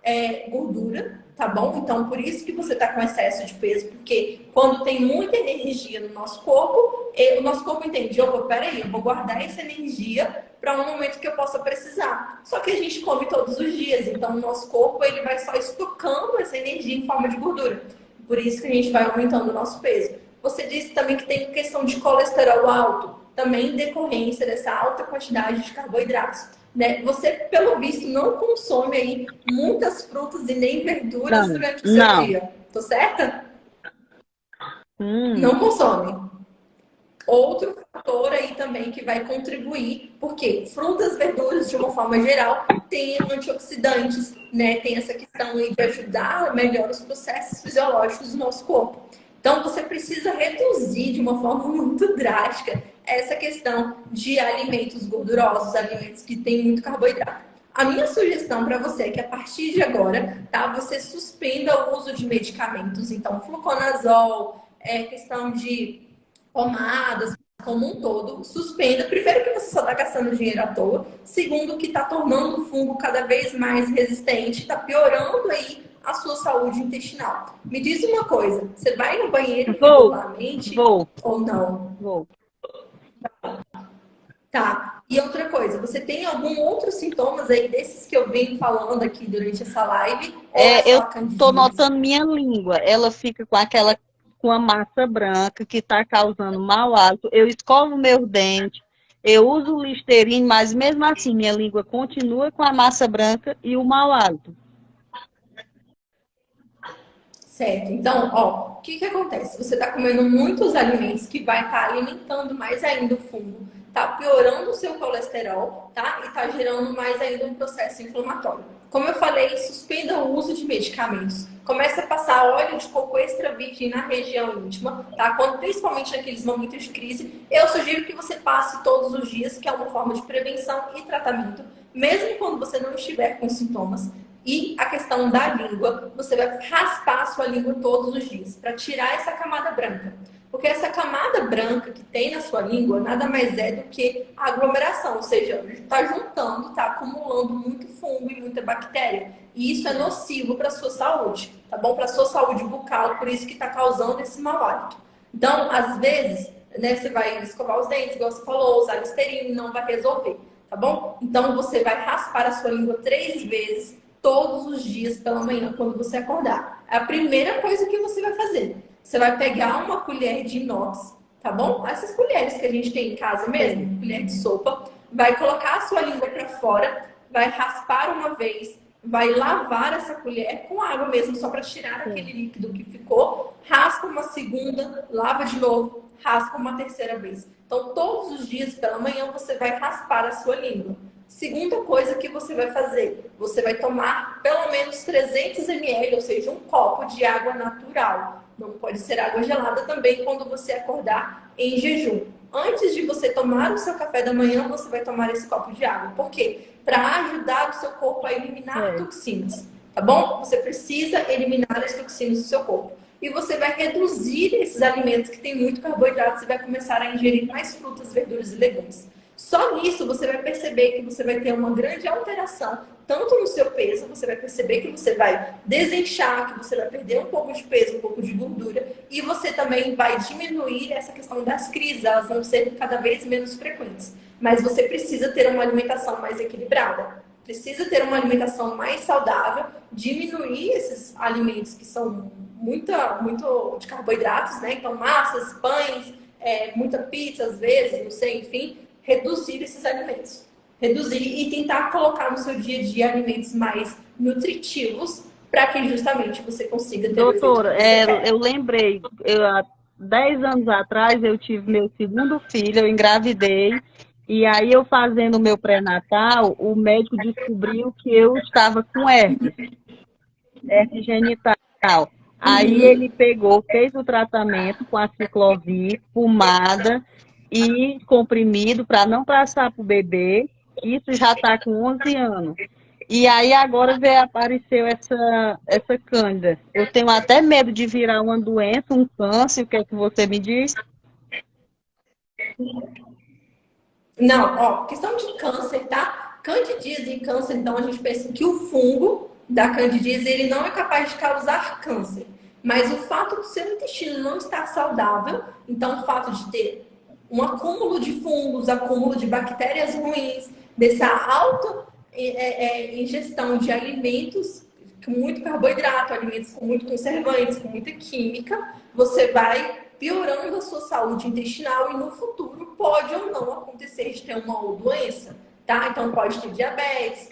gordura, tá bom? Então, por isso que você está com excesso de peso, porque quando tem muita energia no nosso corpo, o nosso corpo entende, opa, peraí, eu vou guardar essa energia para um momento que eu possa precisar. Só que a gente come todos os dias, então o nosso corpo ele vai só estocando essa energia em forma de gordura. Por isso que a gente vai aumentando o nosso peso. Você disse também que tem questão de colesterol alto, também em decorrência dessa alta quantidade de carboidratos. Né? Você, pelo visto, não consome aí muitas frutas e nem verduras Não, durante o seu não. dia. Tô certa? Hum, Não consome. Outro fator aí também que vai contribuir, porque frutas, verduras, de uma forma geral, têm antioxidantes, né? Tem essa questão aí de ajudar melhor os processos fisiológicos do nosso corpo. Então, você precisa reduzir de uma forma muito drástica essa questão de alimentos gordurosos, alimentos que têm muito carboidrato. A minha sugestão para você é que a partir de agora, tá, você suspenda o uso de medicamentos, então fluconazol, questão de pomadas, como um todo, suspenda. Primeiro que você só está gastando dinheiro à toa. Segundo que está tornando o fungo cada vez mais resistente, está piorando aí a sua saúde intestinal. Me diz uma coisa, você vai no banheiro vou, regularmente vou, ou não? vou. Tá. E outra coisa, você tem algum outro sintomas aí desses que eu venho falando aqui durante essa live? Ou é só Eu a tô candidíase? notando minha língua. Ela fica com a massa branca que está causando mau hálito. Eu escovo meus dentes, eu uso o Listerine, mas mesmo assim minha língua continua com a massa branca e o mau hálito. Certo. Então, ó, o que que acontece? Você está comendo muitos alimentos que vai estar alimentando mais ainda o fungo, tá piorando o seu colesterol, tá? E tá gerando mais ainda um processo inflamatório. Como eu falei, suspenda o uso de medicamentos. Comece a passar óleo de coco extra virgem na região íntima, tá? Principalmente naqueles momentos de crise, eu sugiro que você passe todos os dias, que é uma forma de prevenção e tratamento, mesmo quando você não estiver com sintomas. E a questão da língua, você vai raspar a sua língua todos os dias para tirar essa camada branca. Porque essa camada branca que tem na sua língua nada mais é do que a aglomeração, ou seja, está juntando, está acumulando muito fungo e muita bactéria. E isso é nocivo para a sua saúde, tá bom? Para a sua saúde bucal, por isso que está causando esse mau hálito. Então, às vezes, né, você vai escovar os dentes, igual você falou, usar Listerine, não vai resolver, tá bom? Então, você vai raspar a sua língua 3 vezes todos os dias pela manhã, quando você acordar. É a primeira coisa que você vai fazer. Você vai pegar uma colher de inox, tá bom? Essas colheres que a gente tem em casa mesmo, colher de sopa, vai colocar a sua língua para fora, vai raspar uma vez, vai lavar essa colher com água mesmo, só para tirar aquele líquido que ficou, raspa uma segunda, lava de novo, raspa uma terceira vez. Então, todos os dias pela manhã você vai raspar a sua língua. Segunda coisa que você vai fazer, você vai tomar pelo menos 300 ml, ou seja, um copo de água natural. Não pode ser água gelada também quando você acordar em jejum. Antes de você tomar o seu café da manhã, você vai tomar esse copo de água. Por quê? Para ajudar o seu corpo a eliminar toxinas, tá bom? Você precisa eliminar as toxinas do seu corpo. E você vai reduzir esses alimentos que têm muito carboidrato, você vai começar a ingerir mais frutas, verduras e legumes. Só nisso você vai perceber que você vai ter uma grande alteração, tanto no seu peso, você vai perceber que você vai desinchar, que você vai perder um pouco de peso, um pouco de gordura, e você também vai diminuir essa questão das crises, elas vão ser cada vez menos frequentes. Mas você precisa ter uma alimentação mais equilibrada, precisa ter uma alimentação mais saudável, diminuir esses alimentos que são muito de carboidratos, né? Então, massas, pães, muita pizza às vezes, não sei, enfim, reduzir esses alimentos. Reduzir e tentar colocar no seu dia a dia alimentos mais nutritivos para que justamente você consiga ter Doutora, o efeito que você quer. eu lembrei, há 10 anos atrás eu tive meu segundo filho, eu engravidei, e aí eu fazendo o meu pré-natal, o médico descobriu que eu estava com herpes genital. Aí ele pegou, fez o tratamento com a ciclovir, pomada e comprimido para não passar para o bebê. Isso já está com 11 anos. E aí agora apareceu essa cândida. Eu tenho até medo de virar uma doença, um câncer. O que é que você me diz? Não, ó, questão de câncer, tá? Candidíase e câncer, então a gente pensa que o fungo da candidíase, ele não é capaz de causar câncer. Mas o fato do seu intestino não estar saudável, então o fato de ter um acúmulo de fungos, acúmulo de bactérias ruins, dessa alta ingestão de alimentos com muito carboidrato, alimentos com muito conservantes, com muita química, você vai piorando a sua saúde intestinal e no futuro pode ou não acontecer de ter uma doença, tá? Então pode ter diabetes,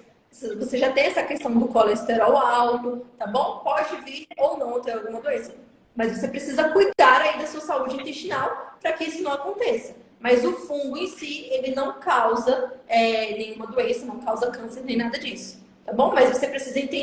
você já tem essa questão do colesterol alto, tá bom? Pode vir ou não ter alguma doença. Mas você precisa cuidar aí da sua saúde intestinal para que isso não aconteça. Mas o fungo em si, ele não causa nenhuma doença, não causa câncer nem nada disso, tá bom? Mas você precisa entender